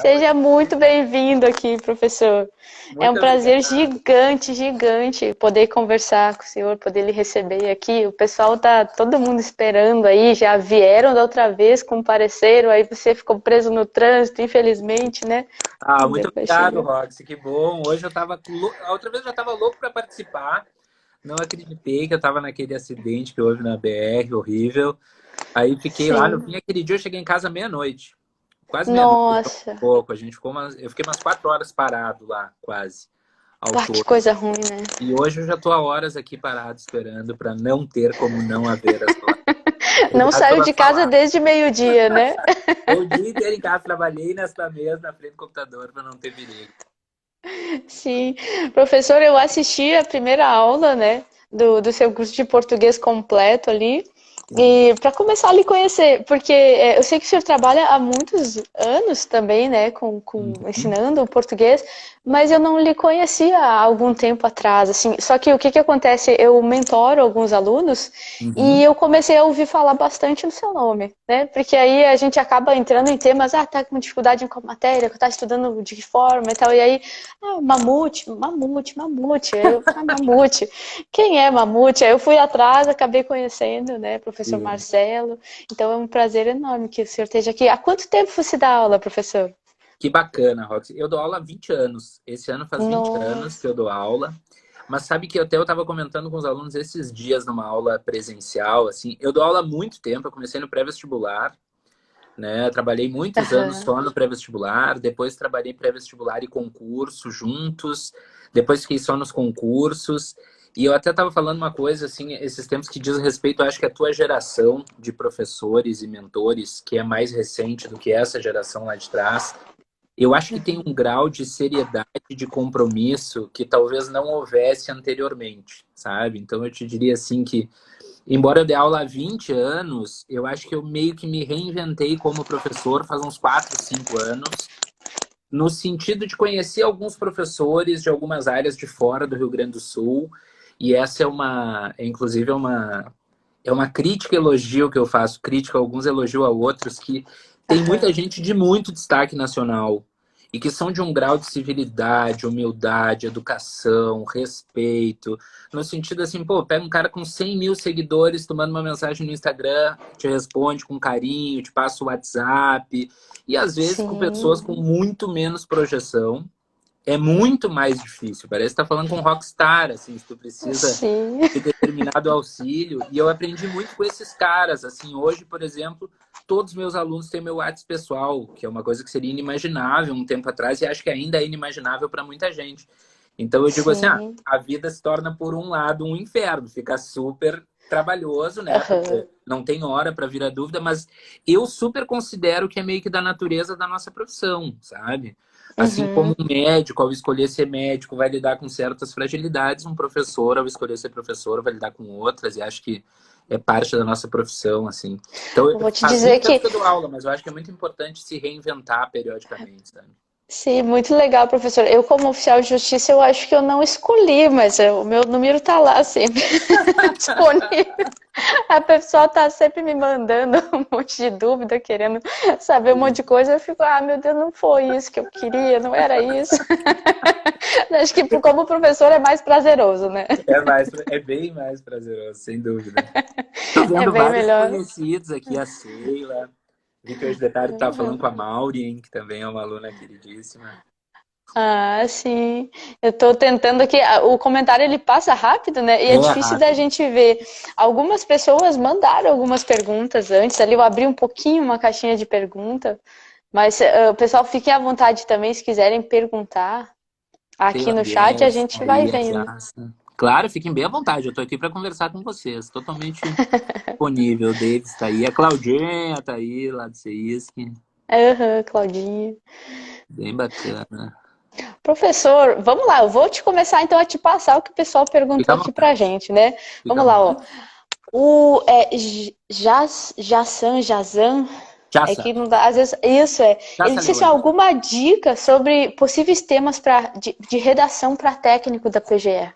Seja muito bem-vindo aqui, professor. É um Muito prazer obrigado. gigante, gigante poder conversar com o senhor, poder lhe receber aqui. O pessoal tá todo mundo esperando aí, já vieram da outra vez, compareceram, aí você ficou preso no trânsito, infelizmente, né? Ah, Não muito deu para obrigado, chegar. Roxy. Que bom. Hoje eu tava. A outra vez eu já estava louco para participar. Não acreditei que eu estava naquele acidente que houve na BR, horrível. Aí fiquei lá. No Sim. fim, aquele dia eu cheguei em casa meia-noite. Quase meia-noite, Nossa, um pouco. A gente ficou eu fiquei umas 4 horas parado lá, quase, ao ah, que todo. coisa ruim, né? E hoje eu já estou há horas aqui parado esperando para não ter como não haver as palavras. Não Obrigado saiu de pelas casa palavras. desde meio-dia, né? Eu o dia inteiro em casa trabalhei nesta mesa na frente do computador para não ter perigo. Sim, professor, eu assisti a primeira aula, né, do seu curso de português completo ali, Sim. e para começar a lhe conhecer, porque eu sei que o senhor trabalha há muitos anos também, né, com Uhum. ensinando o português, mas eu não lhe conhecia há algum tempo atrás, assim. Só que o que que acontece? Eu mentoro alguns alunos e Uhum. eu comecei a ouvir falar bastante no seu nome, né? Porque aí a gente acaba entrando em temas, tá com dificuldade em qual matéria, tá estudando de que forma e tal, e aí Mamute, mamute, mamute. Aí eu falei, mamute. Quem é mamute? Aí eu fui atrás, acabei conhecendo, né, professor Sim. Marcelo. Então é um prazer enorme que o senhor esteja aqui. Há quanto tempo você dá aula, professor? Que bacana, Roxy. Eu dou aula há 20 anos. Esse ano faz 20 anos que Nossa. eu dou aula. Mas sabe que até eu estava comentando com os alunos esses dias numa aula presencial, assim, eu dou aula há muito tempo, eu comecei no pré-vestibular, né? Eu trabalhei muitos anos Aham. só no pré-vestibular, depois trabalhei pré-vestibular e concurso juntos, depois fiquei só nos concursos. E eu até estava falando uma coisa, assim, esses tempos que diz respeito, eu acho que a tua geração de professores e mentores, que é mais recente do que essa geração lá de trás, eu acho que tem um grau de seriedade, de compromisso que talvez não houvesse anteriormente, sabe? Então eu te diria assim que, embora eu dê aula há 20 anos, eu acho que eu meio que me reinventei como professor faz uns 4, 5 anos, no sentido de conhecer alguns professores de algumas áreas de fora do Rio Grande do Sul, e essa inclusive é uma crítica elogio que eu faço, crítica a alguns, elogio a outros, que tem muita Aham. gente de muito destaque nacional e que são de um grau de civilidade, humildade, educação, respeito, no sentido assim, pô, pega um cara com 100 mil seguidores, tomando uma mensagem no Instagram, te responde com carinho, te passa o WhatsApp, e às vezes com Sim, pessoas com muito menos projeção, é muito mais difícil. Parece que tá falando com um rockstar, assim, se tu precisa sim. de determinado auxílio. E eu aprendi muito com esses caras. Assim, hoje, por exemplo, todos os meus alunos têm meu WhatsApp pessoal, que é uma coisa que seria inimaginável um tempo atrás e acho que ainda é inimaginável para muita gente. Então eu digo assim, Sim. a vida se torna por um lado um inferno, fica super trabalhoso, né? Aham. Porque não tem hora para vir a dúvida, mas eu super considero que é meio que da natureza da nossa profissão, sabe? Assim como Uhum. um médico, ao escolher ser médico, vai lidar com certas fragilidades, um professor, ao escolher ser professor, vai lidar com outras, e acho que é parte da nossa profissão, assim. Então, Eu vou te faz dizer 20 anos que que eu dou aula, mas eu acho que é muito importante se reinventar periodicamente, sabe? sim, muito legal, professor. Eu, como oficial de justiça, eu acho que eu não escolhi, mas o meu número tá lá sempre disponível. A pessoa tá sempre me mandando um monte de dúvida, querendo saber um monte de coisa. Eu fico, meu Deus, não foi isso que eu queria, não era isso. Acho que como professor é mais prazeroso, né? É bem mais prazeroso, sem dúvida. Tô É vendo bem vários melhor. conhecidos aqui, a Sheila. Vi que hoje de tarde estava falando com a Maureen, que também é uma aluna queridíssima. Ah, sim. Eu tô tentando aqui. O comentário ele passa rápido, né? E é É difícil da rápido. gente ver. Algumas pessoas mandaram algumas perguntas antes. Ali eu abri um pouquinho uma caixinha de pergunta. Mas o pessoal fique à vontade também, se quiserem perguntar aqui Sheila no chat, a Guedes, gente vai Maria vendo. Graça. Claro, fiquem bem à vontade. Eu estou aqui para conversar com vocês. Totalmente disponível. O David está aí. A Claudinha está aí, lá do CEISC. Aham, Claudinha. Bem bacana. Professor, vamos lá, eu vou te começar então a te passar o que o pessoal perguntou Fica à aqui pra vontade. gente, né? Fica à Vamos lá, ó. vontade. Jazan, é Jaça. que não dá, às vezes, isso é. Ele Jaça disse assim, Leone. alguma dica sobre possíveis temas de redação para técnico da PGE.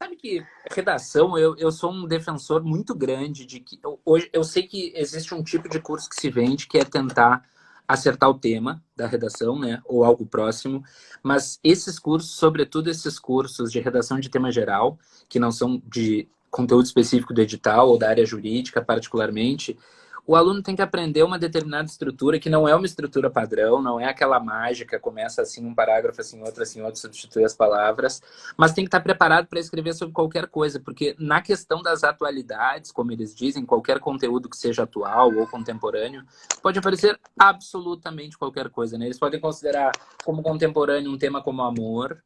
Sabe que redação, eu sou um defensor muito grande de que hoje eu sei que existe um tipo de curso que se vende que é tentar acertar o tema da redação, né? Ou algo próximo. Mas esses cursos, sobretudo esses cursos de redação de tema geral, que não são de conteúdo específico do edital ou da área jurídica, particularmente, o aluno tem que aprender uma determinada estrutura que não é uma estrutura padrão, não é aquela mágica, começa assim um parágrafo, assim outro, substitui as palavras, mas tem que estar preparado para escrever sobre qualquer coisa, porque na questão das atualidades, como eles dizem, qualquer conteúdo que seja atual ou contemporâneo, pode aparecer absolutamente qualquer coisa, né? Eles podem considerar como contemporâneo um tema como amor,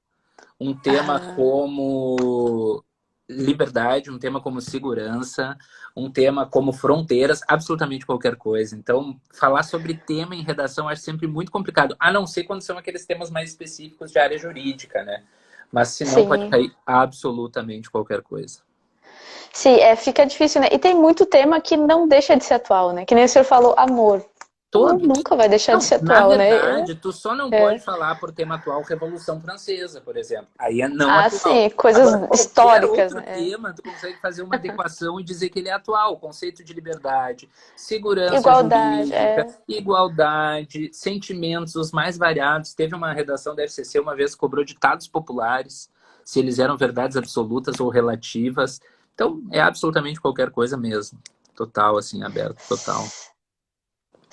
um tema como liberdade, um tema como segurança, um tema como fronteiras, absolutamente qualquer coisa. Então, falar sobre tema em redação acho sempre muito complicado, a não ser quando são aqueles temas mais específicos de área jurídica, né? Mas se não, pode Sim. cair absolutamente qualquer coisa. Sim, fica difícil, né? E tem muito tema que não deixa de ser atual, né? Que nem o senhor falou, amor. Amor Todos. nunca vai deixar de Não, ser na atual, né? verdade, tu só não pode falar por tema atual Revolução Francesa, por exemplo. Aí é não atual. Sim, coisas Agora, qualquer históricas, outro né? tema, tu consegue fazer uma adequação e dizer que ele é atual. Conceito de liberdade, segurança Igualdade, jurídica, igualdade, sentimentos os mais variados. Teve uma redação da FCC uma vez que cobrou ditados populares, se eles eram verdades absolutas ou relativas. Então, é absolutamente qualquer coisa mesmo. Total, assim, aberto, total.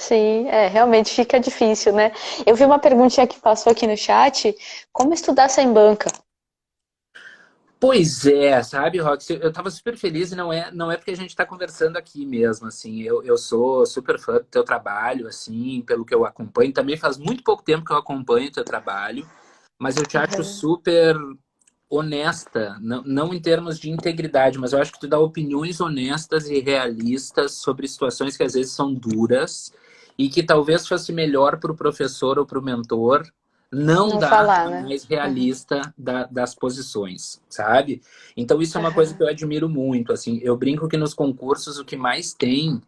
Sim, realmente fica difícil, né? Eu vi uma perguntinha que passou aqui no chat, como estudar sem banca? Pois é, sabe, Rox, eu tava super feliz e não é porque a gente tá conversando aqui mesmo, assim, eu sou super fã do teu trabalho, assim, pelo que eu acompanho, também faz muito pouco tempo que eu acompanho o teu trabalho, mas eu te acho super honesta, não em termos de integridade, mas eu acho que tu dá opiniões honestas e realistas sobre situações que às vezes são duras e que talvez fosse melhor para o professor ou para o mentor não Não dar falar, a né? mais realista das posições, sabe? Então isso é uma coisa que eu admiro muito, assim, eu brinco que nos concursos o que mais tem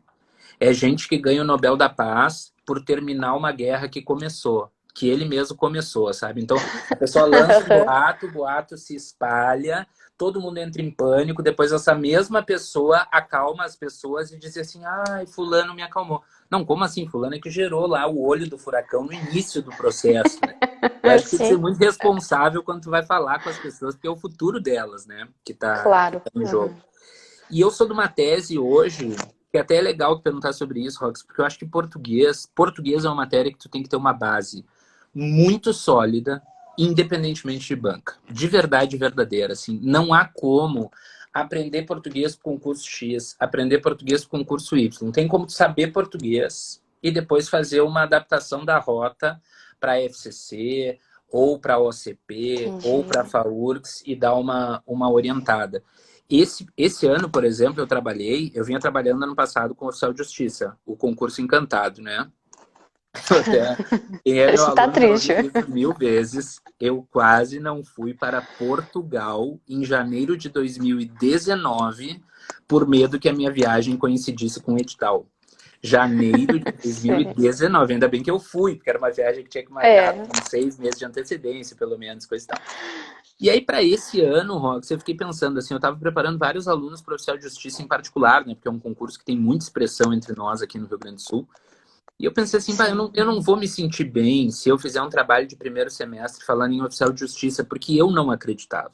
é gente que ganha o Nobel da Paz por terminar uma guerra que começou, que ele mesmo começou, sabe? Então, a pessoa lança um boato, o boato se espalha, todo mundo entra em pânico, depois essa mesma pessoa acalma as pessoas e diz assim, ai, fulano me acalmou. Não, como assim? Fulano é que gerou lá o olho do furacão no início do processo, né? Eu acho que tem que ser Sim, muito responsável quando tu vai falar com as pessoas, porque é o futuro delas, né? Que claro. tá em jogo. E eu sou de uma tese hoje, que até é legal tu perguntar sobre isso, Rox, porque eu acho que português é uma matéria que tu tem que ter uma base muito sólida, independentemente de banca. De verdade verdadeira, assim. Não há como aprender português para concurso X, aprender português para concurso Y. Não tem como tu saber português e depois fazer uma adaptação da rota para a FCC, ou para a OCP, ou para a Entendi. FAURGS e dar uma orientada. Esse ano, por exemplo, eu vinha trabalhando ano passado com o Oficial de Justiça, o concurso Encantado, né? Até, quem é meu Isso tá aluno já triste. ouviu isso 1000 vezes. Eu quase não fui para Portugal em janeiro de 2019 por medo que a minha viagem coincidisse com o edital. Janeiro de Sim. 2019. Ainda bem que eu fui, porque era uma viagem que tinha que marcar É. com 6 meses de antecedência, pelo menos, coisa e tal. E aí, para esse ano, Rox, eu fiquei pensando assim, eu estava preparando vários alunos para o oficial de justiça em particular, né? Porque é um concurso que tem muita expressão entre nós aqui no Rio Grande do Sul. E eu pensei assim, Sim. eu não vou me sentir bem se eu fizer um trabalho de primeiro semestre falando em oficial de justiça, porque eu não acreditava.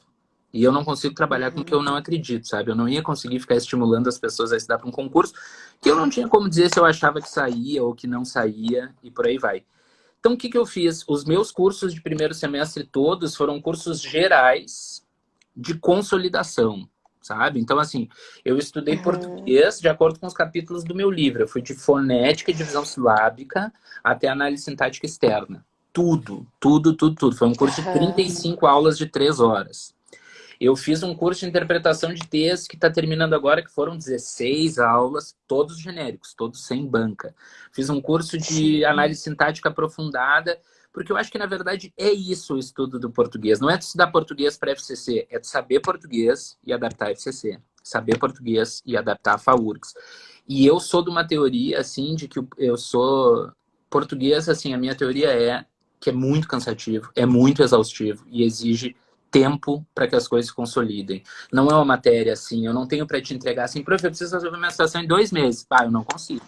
E eu não consigo trabalhar com o que eu não acredito, sabe? Eu não ia conseguir ficar estimulando as pessoas a estudar para um concurso que eu não tinha como dizer se eu achava que saía ou que não saía, e por aí vai. Então, o que eu fiz? Os meus cursos de primeiro semestre todos foram cursos gerais de consolidação, sabe? Então, assim, eu estudei português de acordo com os capítulos do meu livro. Eu fui de fonética e divisão silábica até análise sintática externa. Tudo, tudo, tudo, tudo. Foi um curso de 35 aulas de 3 horas. Eu fiz um curso de interpretação de texto que está terminando agora, que foram 16 aulas, todos genéricos, todos sem banca. Fiz um curso de análise sintática aprofundada, porque eu acho que, na verdade, é isso o estudo do português. Não é de estudar português para FCC, é de saber português e adaptar a FCC. Saber português e adaptar a FAURGS. E eu sou de uma teoria, assim, de que eu sou português, assim, a minha teoria é que é muito cansativo, é muito exaustivo e exige tempo para que as coisas se consolidem. Não é uma matéria assim, eu não tenho para te entregar assim, prof, eu preciso resolver minha situação em 2 meses. Ah, eu não consigo.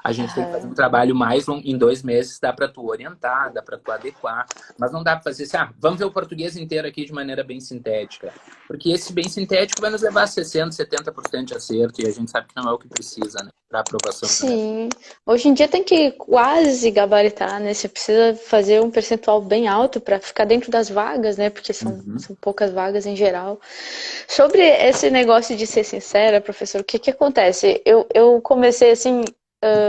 A gente tem que fazer um trabalho mais longo. Em 2 meses dá para tu orientar, dá para tu adequar. Mas não dá para fazer assim, vamos ver o português inteiro aqui de maneira bem sintética. Porque esse bem sintético vai nos levar a 60%, 70% de acerto. E a gente sabe que não é o que precisa, né? Para aprovação do semestre. Sim, hoje em dia tem que quase gabaritar, né? Você precisa fazer um percentual bem alto para ficar dentro das vagas, né? Porque são poucas vagas em geral. Sobre esse negócio de ser sincera, professor, o que que acontece? Eu comecei assim,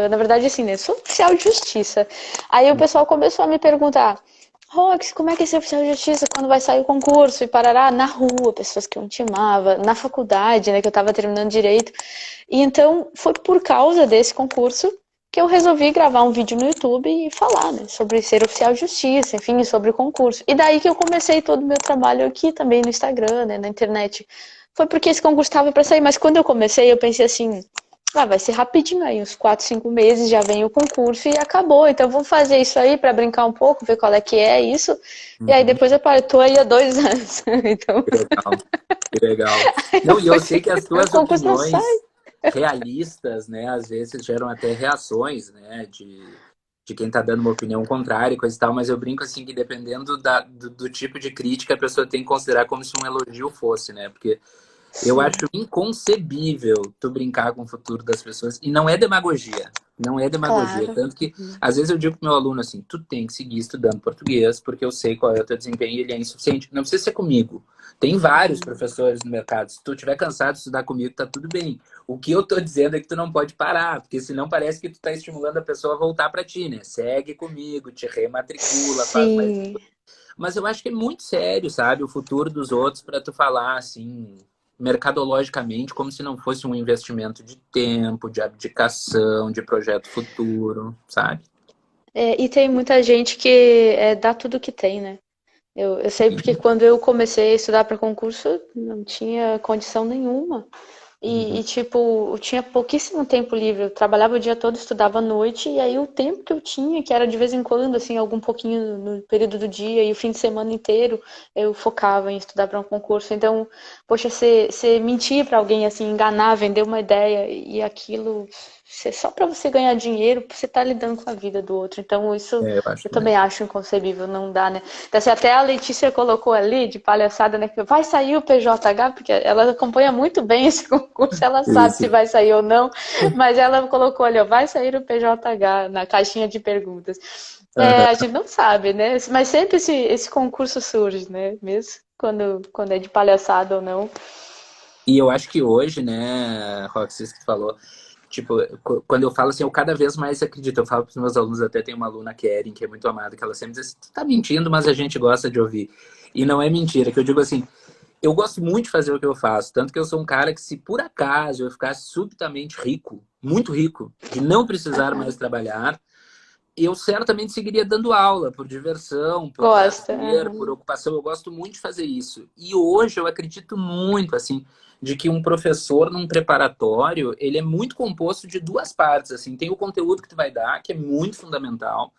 na verdade assim, né? Sou oficial de justiça. Aí o pessoal começou a me perguntar, Rox, como é que é ser oficial de justiça quando vai sair o concurso? E parará na rua, pessoas que eu intimava, na faculdade, né? Que eu estava terminando direito. E então foi por causa desse concurso que eu resolvi gravar um vídeo no YouTube e falar, né, sobre ser oficial de justiça, enfim, sobre o concurso. E daí que eu comecei todo o meu trabalho aqui também no Instagram, né, na internet. Foi porque esse concurso estava para sair, mas quando eu comecei eu pensei assim, vai ser rapidinho aí, uns 4, 5 meses já vem o concurso e acabou. Então eu vou fazer isso aí para brincar um pouco, ver qual é que é isso. E aí depois eu paro, tô aí há 2 anos. Então, Que legal, que legal. Não, e eu sei que as o tuas concurso não sai. opiniões realistas, né, às vezes geram até reações, né, de quem tá dando uma opinião contrária e coisa e tal, mas eu brinco assim que dependendo do tipo de crítica, a pessoa tem que considerar como se um elogio fosse, né, porque eu Sim, acho inconcebível tu brincar com o futuro das pessoas. E não é demagogia. Não é demagogia. claro. Tanto que, às vezes, eu digo pro meu aluno assim: tu tem que seguir estudando português, porque eu sei qual é o teu desempenho e ele é insuficiente. Não precisa ser comigo. Tem vários professores no mercado. Se tu estiver cansado de estudar comigo, tá tudo bem. O que eu tô dizendo é que tu não pode parar, porque senão parece que tu tá estimulando a pessoa a voltar para ti, né? Segue comigo, te rematricula, faz mais. Sim, Mas eu acho que é muito sério, sabe? O futuro dos outros para tu falar assim, mercadologicamente, como se não fosse um investimento de tempo, de abdicação, de projeto futuro, sabe? e tem muita gente que dá tudo que tem, né? Eu sei porque quando eu comecei a estudar para concurso, não tinha condição nenhuma. Uhum. Tipo, eu tinha pouquíssimo tempo livre. Eu trabalhava o dia todo, estudava à noite, e aí o tempo que eu tinha, que era de vez em quando, assim, algum pouquinho no período do dia, e o fim de semana inteiro, eu focava em estudar para um concurso. Então, poxa, você mentir para alguém, assim, enganar, vender uma ideia, e aquilo ser só para você ganhar dinheiro, você tá lidando com a vida do outro. Então, isso É, eu acho eu também. também acho inconcebível, não dá, né? Então, assim, até a Letícia colocou ali, de palhaçada, né? Que vai sair o PJH, porque ela acompanha muito bem esse concurso, ela sabe se Isso. vai sair ou não, mas ela colocou ali, ó, vai sair o PJH na caixinha de perguntas. Aham. A gente não sabe, né? Mas sempre esse concurso surge, né? Mesmo quando é de palhaçada ou não. E eu acho que hoje, né, Roxy, isso que tu falou, tipo, quando eu falo assim, eu cada vez mais acredito. Eu falo para os meus alunos, até tem uma aluna, Keren, que é muito amada, que ela sempre diz assim, tu tá mentindo, mas a gente gosta de ouvir. E não é mentira, que eu digo assim, eu gosto muito de fazer o que eu faço, tanto que eu sou um cara que se por acaso eu ficasse subitamente rico, muito rico, de não precisar mais Aham. trabalhar, eu certamente seguiria dando aula, por diversão, por Gosta. prazer, por Aham. ocupação. Eu gosto muito de fazer isso. E hoje eu acredito muito, assim, de que um professor num preparatório, ele é muito composto de duas partes, assim. Tem o conteúdo que tu vai dar, que é muito fundamental,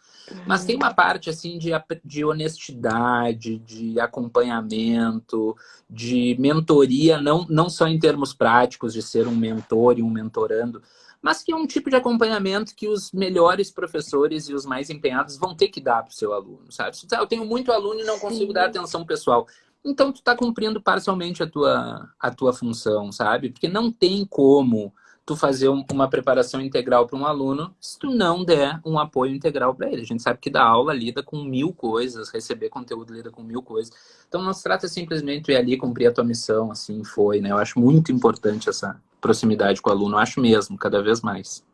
mas tem uma parte, assim, de honestidade, de acompanhamento, de mentoria, não só em termos práticos, de ser um mentor e um mentorando, mas que é um tipo de acompanhamento que os melhores professores e os mais empenhados vão ter que dar para o seu aluno, sabe? Se eu tenho muito aluno e não consigo dar Sim. atenção pessoal, então tu está cumprindo parcialmente a tua função, sabe? Porque não tem como tu fazer uma preparação integral para um aluno se tu não der um apoio integral para ele. A gente sabe que dar aula lida com 1000 coisas, receber conteúdo lida com 1000 coisas. Então não se trata simplesmente de ir ali cumprir a tua missão, assim foi, né? Eu acho muito importante essa proximidade com o aluno, eu acho mesmo, cada vez mais.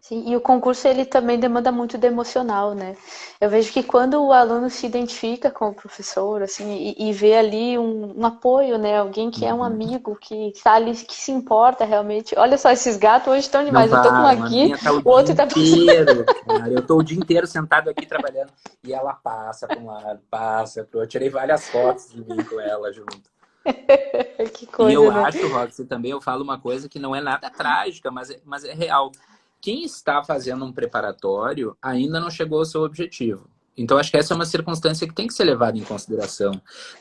Sim, e o concurso ele também demanda muito do emocional, né? Eu vejo que quando o aluno se identifica com o professor, assim, e vê ali um apoio, né? Alguém que é um Uhum. amigo, que está ali, que se importa realmente. Olha só, esses gatos hoje estão Não demais. Eu tô com um param, a aqui, minha tá o o dia outro tá passando. inteiro, cara. Eu tô o dia inteiro sentado aqui trabalhando e ela passa para um lado, passa pro outro. Eu tirei várias fotos de mim com ela junto. Que E eu coisa, né? acho, Roxy, também eu falo uma coisa que não é nada trágica, mas é real. Quem está fazendo um preparatório ainda não chegou ao seu objetivo. Então, acho que essa é uma circunstância que tem que ser levada em consideração.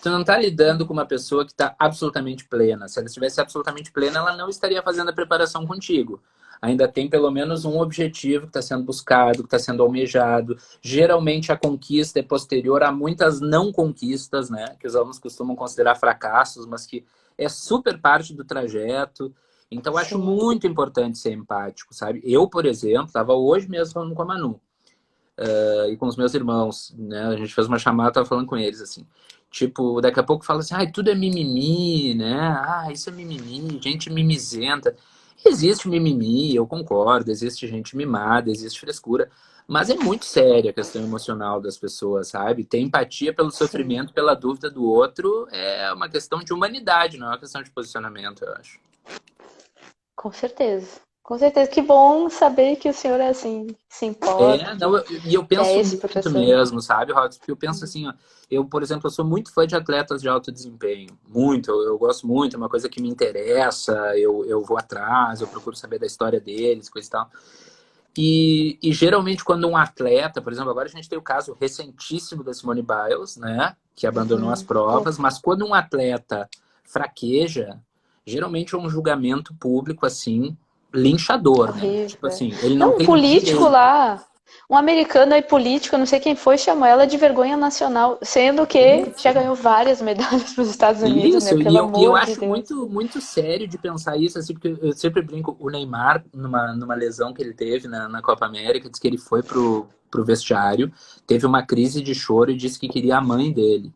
Tu não está lidando com uma pessoa que está absolutamente plena. Se ela estivesse absolutamente plena, ela não estaria fazendo a preparação contigo. ainda tem pelo menos um objetivo que está sendo buscado, que está sendo almejado. Geralmente a conquista é posterior a muitas não conquistas, né? Que os alunos costumam considerar fracassos, mas que é super parte do trajeto. Então, eu acho Sim. muito importante ser empático, sabe? Eu, por exemplo, estava hoje mesmo falando com a Manu e com os meus irmãos, né? A gente fez uma chamada, estava falando com eles, assim. Tipo, daqui a pouco fala assim, ai, tudo é mimimi, né? Ah, isso é mimimi, gente mimizenta. Existe mimimi, eu concordo, existe gente mimada, existe frescura, mas é muito séria a questão emocional das pessoas, sabe? Ter empatia pelo Sim. sofrimento, pela dúvida do outro é uma questão de humanidade, não é uma questão de posicionamento, eu acho. Com certeza. Com certeza. Que bom saber que o senhor é assim, se importa, É, não, e eu que é penso esse muito professor. mesmo, sabe, Rox? Porque eu penso assim, ó, eu, por exemplo, eu sou muito fã de atletas de alto desempenho, muito, eu gosto muito, é uma coisa que me interessa, eu vou atrás, eu procuro saber da história deles, coisa e tal. E geralmente quando um atleta, por exemplo, agora a gente tem o caso recentíssimo da Simone Biles, né, que abandonou as Uhum. provas, Opa, mas quando um atleta fraqueja, geralmente é um julgamento público, assim, linchador, né? Tipo horrível. assim, ele não Não, um tem político direito. lá, um americano aí político, não sei quem foi, chamou ela de vergonha nacional, sendo que já Isso. ganhou várias medalhas para os Estados Unidos, né? Isso, Pelo e eu amor de acho Deus. muito, muito sério de pensar isso, assim, porque eu sempre brinco, o Neymar, numa lesão que ele teve na Copa América, disse que ele foi pro vestiário, teve uma crise de choro e disse que queria a mãe dele.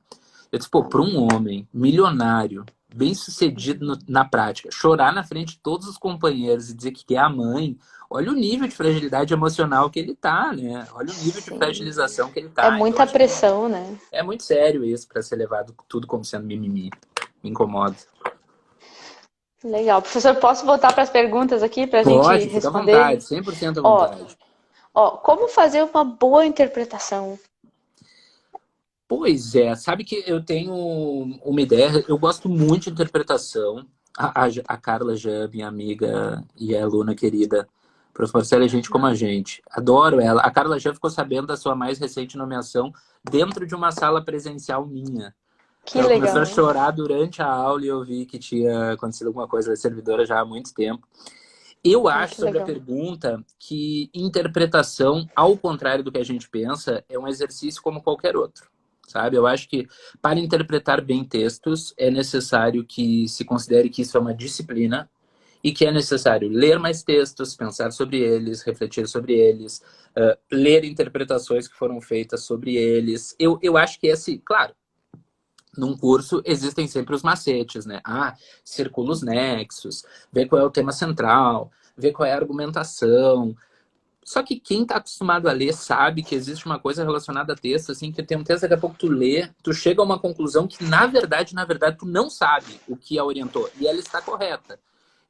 Eu disse, pô, para um homem milionário, bem sucedido na prática, chorar na frente de todos os companheiros e dizer que quer a mãe, olha o nível de fragilidade emocional que ele tá, né? Olha o nível de Sim. fragilização que ele É tá. Então, muita acho que pressão, né? é muito sério isso para ser levado tudo como sendo mimimi. Me incomoda. Legal. Professor, posso voltar para as perguntas aqui para a gente Pode, fica à vontade, responder? 100% à Ó, vontade. como fazer uma boa interpretação? Pois é, sabe que eu tenho uma ideia, eu gosto muito de interpretação. A Carla já, minha amiga e a aluna querida, professora Marcela, é gente como a gente. Adoro ela. A Carla já ficou sabendo da sua mais recente nomeação dentro de uma sala presencial minha. Que Ela começou a legal. chorar durante a aula e eu vi que tinha acontecido alguma coisa da servidora já há muito tempo. Eu Ai, acho que sobre a legal. pergunta que interpretação, ao contrário do que a gente pensa, é um exercício como qualquer outro, sabe? Eu acho que para interpretar bem textos é necessário que se considere que isso é uma disciplina e que é necessário ler mais textos, pensar sobre eles, refletir sobre eles, ler interpretações que foram feitas sobre eles. Eu acho que esse, claro, num curso existem sempre os macetes, né? Ah, circula os nexos, vê qual é o tema central, vê qual é a argumentação. Só que quem está acostumado a ler sabe que existe uma coisa relacionada a texto, assim, que tem um texto, daqui a pouco tu lê, tu chega a uma conclusão que, na verdade, tu não sabe o que a orientou. E ela está correta.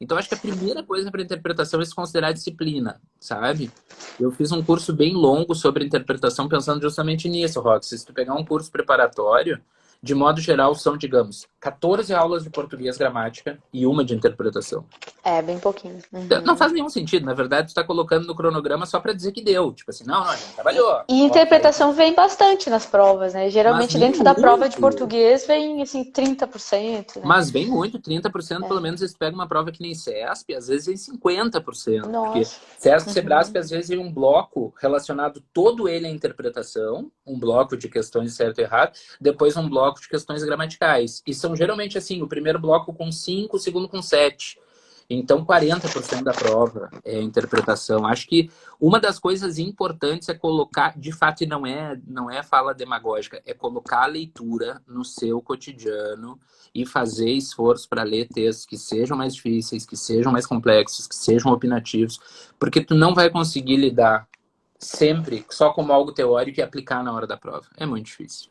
Então, acho que a primeira coisa para interpretação é se considerar disciplina, sabe? Eu fiz um curso bem longo sobre interpretação pensando justamente nisso, Rox. Se tu pegar um curso preparatório, de modo geral, são, digamos, 14 aulas de português gramática e uma de interpretação. É, bem pouquinho. Não Uhum. faz nenhum sentido. Na verdade, tu está colocando no cronograma só para dizer que deu. Tipo assim, não, a gente E, trabalhou. e Ok. interpretação vem bastante nas provas, né? Mas Geralmente vem dentro da prova de muito. português vem assim 30%, né? Mas vem muito, 30% pelo É. menos, eles pegam uma prova que nem CESP, às vezes vem 50%. Porque Nossa. CESP e Uhum. Sebrasp, às vezes, vem um bloco relacionado todo ele à interpretação, um bloco de questões certo e errado, depois um bloco de questões gramaticais. E são geralmente assim, o primeiro bloco com 5, o segundo com 7. Então, 40% da prova é interpretação. Acho que uma das coisas importantes é colocar, de fato, e não é fala demagógica, é colocar a leitura no seu cotidiano e fazer esforço para ler textos que sejam mais difíceis, que sejam mais complexos, que sejam opinativos, porque tu não vai conseguir lidar sempre só como algo teórico e aplicar na hora da prova. É muito difícil.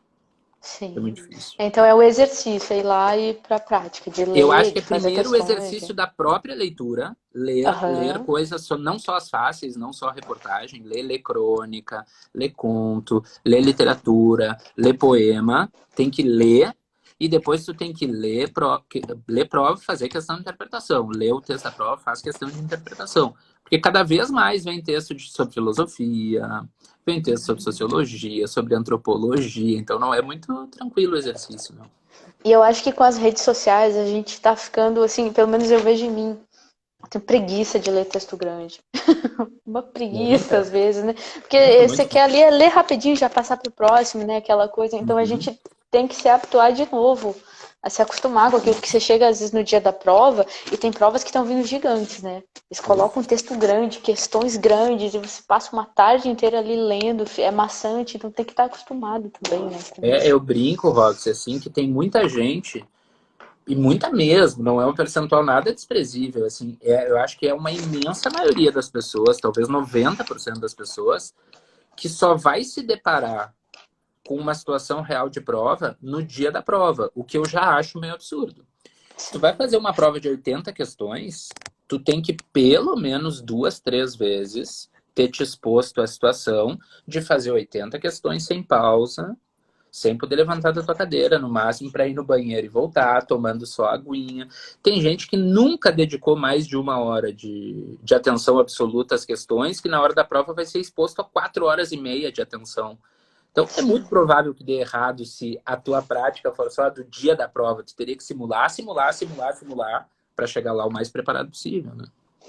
É Sim. muito difícil. Então é o exercício, é ir lá e ir para a prática, de Eu acho ler, que de é fazer primeiro o questões. exercício da própria leitura, ler Aham. coisas, não só as fáceis, não só reportagem, ler crônica, ler conto, ler literatura, ler poema, tem que ler e depois tu tem que ler prova e fazer questão de interpretação. Ler o texto da prova, faz questão de interpretação. Porque cada vez mais vem texto sobre filosofia, vem texto sobre sociologia, sobre antropologia, então não é muito tranquilo o exercício, não. E eu acho que com as redes sociais a gente tá ficando assim, pelo menos eu vejo em mim, Tenho preguiça de ler texto grande. Uma preguiça, Muita, às vezes, né? muito, Porque você muito. quer ali é ler rapidinho, já passar pro próximo, né? Aquela coisa. Então a Uhum. gente tem que se habituar de novo, a se acostumar com aquilo que você chega, às vezes, no dia da prova, e tem provas que estão vindo gigantes, né? Eles colocam um texto grande, questões grandes, e você passa uma tarde inteira ali lendo, é maçante, então tem que estar acostumado também, né? Com É, isso. eu brinco, Rox, assim, que tem muita gente, e muita mesmo, não é um percentual nada desprezível, assim, eu acho que é uma imensa maioria das pessoas, talvez 90% das pessoas, que só vai se deparar com uma situação real de prova no dia da prova, o que eu já acho meio absurdo. Se tu Sim. vai fazer uma prova de 80 questões, tu tem que pelo menos 2, 3 vezes ter te exposto à situação de fazer 80 questões sem pausa, sem poder levantar da tua cadeira, no máximo para ir no banheiro e voltar, tomando só aguinha. Tem gente que nunca dedicou mais de 1 hora de atenção absoluta às questões, que na hora da prova vai ser exposto a 4 horas e meia de atenção. Então, é muito provável que dê errado se a tua prática for só do dia da prova. Tu teria que simular, simular, simular, simular, para chegar lá o mais preparado possível, né?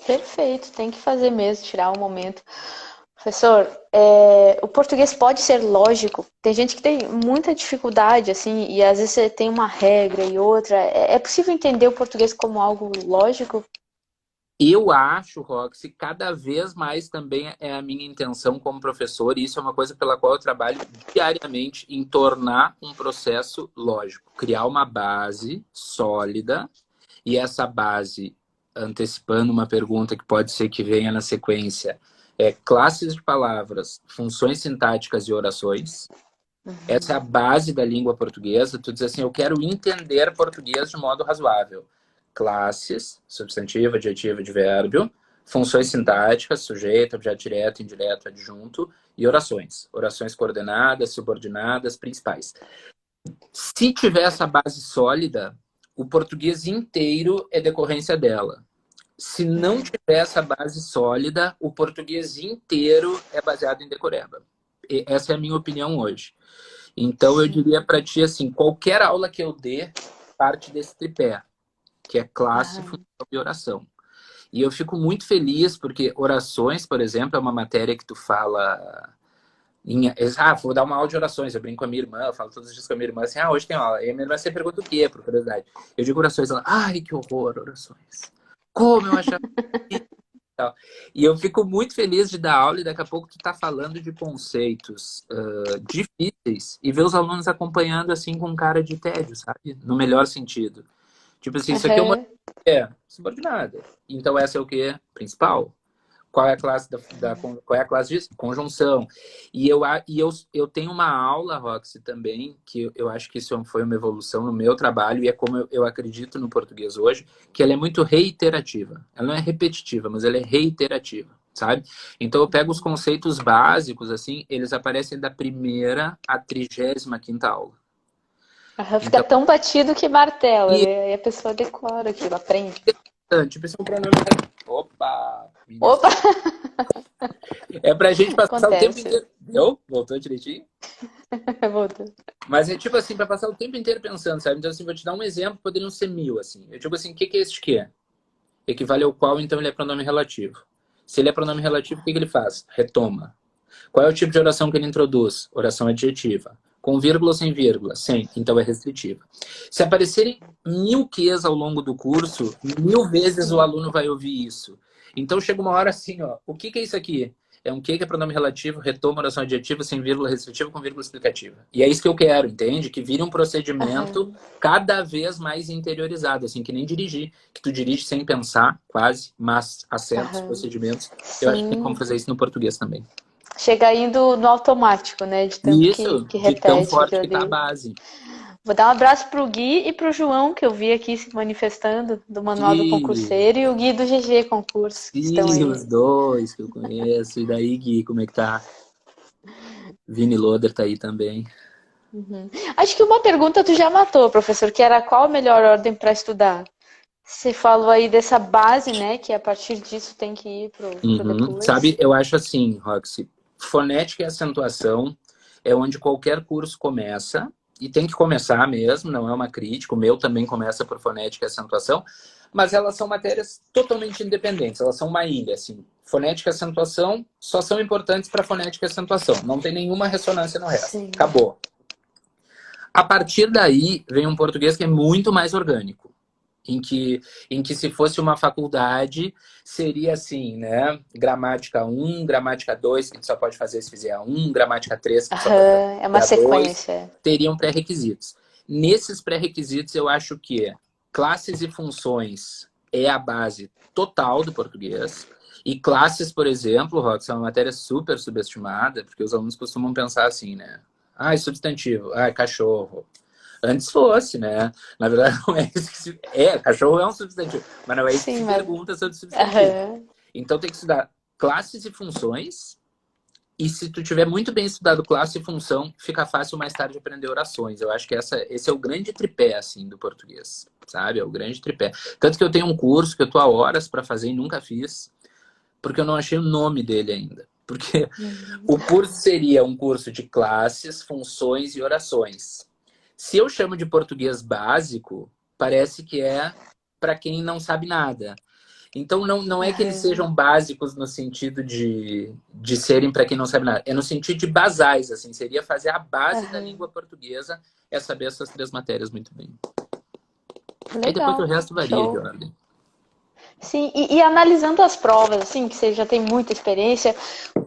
Perfeito, tem que fazer mesmo, tirar um momento. Professor, o português pode ser lógico. Tem gente que tem muita dificuldade, assim, e às vezes você tem uma regra e outra. É possível entender o português como algo lógico? Eu acho, Roxy, cada vez mais também é a minha intenção como professor, e isso é uma coisa pela qual eu trabalho diariamente em tornar um processo lógico, criar uma base sólida, e essa base, antecipando uma pergunta que pode ser que venha na sequência, é classes de palavras, funções sintáticas e orações. Essa é a base da língua portuguesa. Tu diz assim, eu quero entender português de modo razoável. Classes, substantivo, adjetivo, advérbio, funções sintáticas, sujeito, objeto direto, indireto, adjunto, e orações. Orações coordenadas, subordinadas, principais. Se tiver essa base sólida, o português inteiro é decorrência dela. Se não tiver essa base sólida, o português inteiro é baseado em decoreba. E essa é a minha opinião hoje. Então, eu Sim. diria para ti assim, qualquer aula que eu dê parte desse tripé, que é classe, Ah, função e oração. E eu fico muito feliz porque orações, por exemplo, é uma matéria que tu fala vou dar uma aula de orações. Eu brinco com a minha irmã, eu falo todos os dias com a minha irmã assim, hoje tem aula. E a minha irmã sempre pergunta o quê, por curiosidade. Eu digo orações, ela, ai, que horror, orações. Como eu achava tal. E eu fico muito feliz de dar aula e daqui a pouco tu tá falando de conceitos difíceis e ver os alunos acompanhando assim com cara de tédio, sabe? No melhor sentido. Tipo assim, isso aqui é uma aham, subordinada. Então essa é o quê? Principal. Qual é a classe qual é a classe disso? Conjunção. E eu tenho uma aula, Roxy, também, que eu acho que isso foi uma evolução no meu trabalho, e é como eu acredito no português hoje, que ela é muito reiterativa. Ela não é repetitiva, mas ela é reiterativa, sabe? Então eu pego os conceitos básicos, assim, eles aparecem da primeira à 35ª aula. aham. Fica Então, tão batido que martela, e né? Aí a pessoa decora aquilo, aprende. tipo, esse é um pronome. Opa! Opa, É pra gente passar o tempo acontece. inteiro. Deu? Voltou direitinho? Voltou. Mas é tipo assim, para passar o tempo inteiro pensando, sabe? Então, assim, vou te dar um exemplo, poderiam ser 1000, assim. Eu digo assim, o que é este que é? Equivale ao qual, então ele é pronome relativo. Se ele é pronome relativo, o que ele faz? Retoma. Qual é o tipo de oração que ele introduz? Oração adjetiva. Com vírgula ou sem vírgula? Sem, então é restritiva. Se aparecerem 1000 ques ao longo do curso, 1000 vezes o aluno vai ouvir isso. Então chega uma hora assim, ó, o que é isso aqui? É um que é pronome relativo, retoma oração adjetiva, sem vírgula restritiva, com vírgula explicativa. E é isso que eu quero, entende? Que vire um procedimento Aham, cada vez mais interiorizado, assim, que nem dirigir, que tu dirige sem pensar, quase, mas acertos, aham. procedimentos. Eu acho que tem como Sim. fazer isso no português também. Chega indo no automático, né? De tanto E que, isso, que de tão repete forte aquilo que tá a ali. base. Vou dar um abraço pro Gui e pro João, que eu vi aqui se manifestando, do Manual do E, Concurseiro, e o Gui do GG Concurso, que estão e aí. os dois que eu conheço. E daí, Gui, como é que tá? Vini Loder tá aí também. Uhum. Acho que uma pergunta tu já matou, professor, que era qual a melhor ordem para estudar? Você falou aí dessa base, né? Que a partir disso tem que ir pro Uhum. Sabe, depois. eu acho assim, Roxy, fonética e acentuação é onde qualquer curso começa, e tem que começar mesmo, não é uma crítica, o meu também começa por fonética e acentuação, Mas elas são matérias totalmente independentes, elas são uma ilha, assim. Fonética e acentuação só são importantes para fonética e acentuação, não tem nenhuma ressonância no resto. Sim. Acabou. A partir daí, vem um português que é muito mais orgânico. Em que se fosse uma faculdade, seria assim, né? Gramática 1, gramática 2, que tu só pode fazer se fizer a 1, gramática 3, que tu só pode Aham, é uma fazer a 2, sequência. teriam pré-requisitos. Nesses pré-requisitos, eu acho que classes e funções é a base total do português. E classes, por exemplo, Rox, é uma matéria super subestimada, porque os alunos costumam pensar assim, né? Ah, substantivo, ah, cachorro. Antes fosse, né? Na verdade, não é isso que se... É, cachorro é um substantivo, mas não é isso que Sim, se mas... pergunta sobre substantivo. Aham. Então tem que estudar classes e funções, e se tu tiver muito bem estudado classe e função, fica fácil mais tarde aprender orações. Eu acho que esse é o grande tripé, assim, do português, sabe? É o grande tripé. Tanto que eu tenho um curso que eu tô há horas para fazer e nunca fiz, porque eu não achei o nome dele ainda. Porque o curso seria um curso de classes, funções e orações. Se eu chamo de português básico, parece que é para quem não sabe nada. Então, não é que eles Aham. sejam básicos no sentido de serem para quem não sabe nada. É no sentido de basais, assim. Seria fazer a base da língua Aham. portuguesa, é saber essas 3 matérias muito bem. Aí depois o Legal. resto varia de Show. ordem. Sim, e analisando as provas, assim, que você já tem muita experiência,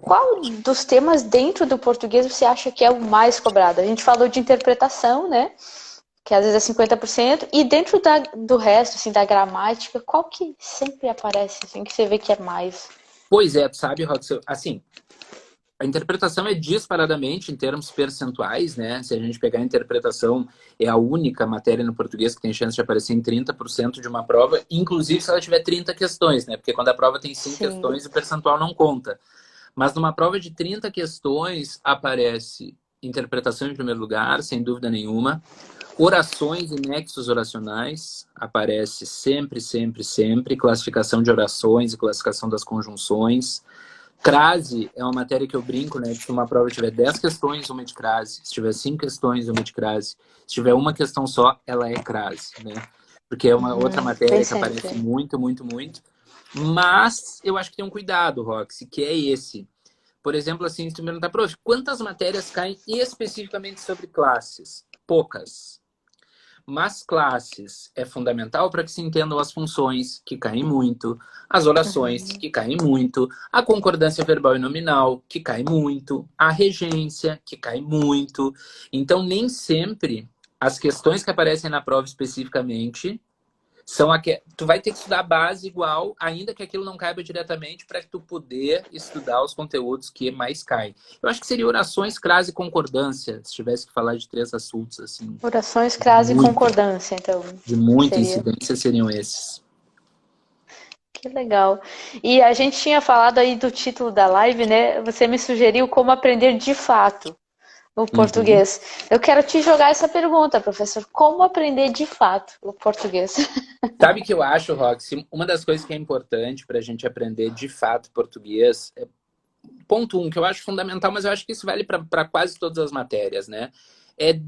qual dos temas dentro do português você acha que é o mais cobrado? A gente falou de interpretação, né? Que às vezes é 50%, e dentro do resto, assim, da gramática, qual que sempre aparece, assim, que você vê que é mais? Pois é, sabe, Rox, assim, a interpretação é disparadamente em termos percentuais, né? Se a gente pegar a interpretação, é a única matéria no português que tem chance de aparecer em 30% de uma prova, inclusive se ela tiver 30 questões, né? Porque quando a prova tem 5 Sim. questões, o percentual não conta. Mas numa prova de 30 questões, aparece interpretação em primeiro lugar, sem dúvida nenhuma. Orações e nexos oracionais, aparece sempre, sempre, sempre. Classificação de orações e classificação das conjunções. Crase é uma matéria que eu brinco, né? Se uma prova tiver 10 questões, uma é de crase. Se tiver 5 questões, uma é de crase. Se tiver uma questão só, ela é crase, né? Porque é uma outra Bem matéria que aparece sempre. muito, muito, muito. Mas eu acho que tem um cuidado, Roxy, que é esse. Por exemplo, assim, se tu me perguntar, prof, quantas matérias caem especificamente sobre classes? Poucas. Mas classes é fundamental para que se entendam as funções, que caem muito, as orações, Uhum. que caem muito, a concordância verbal e nominal, que cai muito, a regência, que cai muito. Então, nem sempre as questões que aparecem na prova especificamente são tu vai ter que estudar a base igual, ainda que aquilo não caiba diretamente, para que tu poder estudar os conteúdos que mais caem. Eu acho que seria orações, crase e concordância, se tivesse que falar de 3 assuntos assim, Orações, crase e muito, concordância, então, de muita seria. incidência, seriam esses. Que legal. E a gente tinha falado aí do título da live, né? Você me sugeriu como aprender de fato o Uhum. português. Eu quero te jogar essa pergunta, professor. Como aprender de fato o português? Sabe o que eu acho, Roxy? Uma das coisas que é importante para a gente aprender de fato português, ponto um, que eu acho fundamental, mas eu acho que isso vale para quase todas as matérias, né? É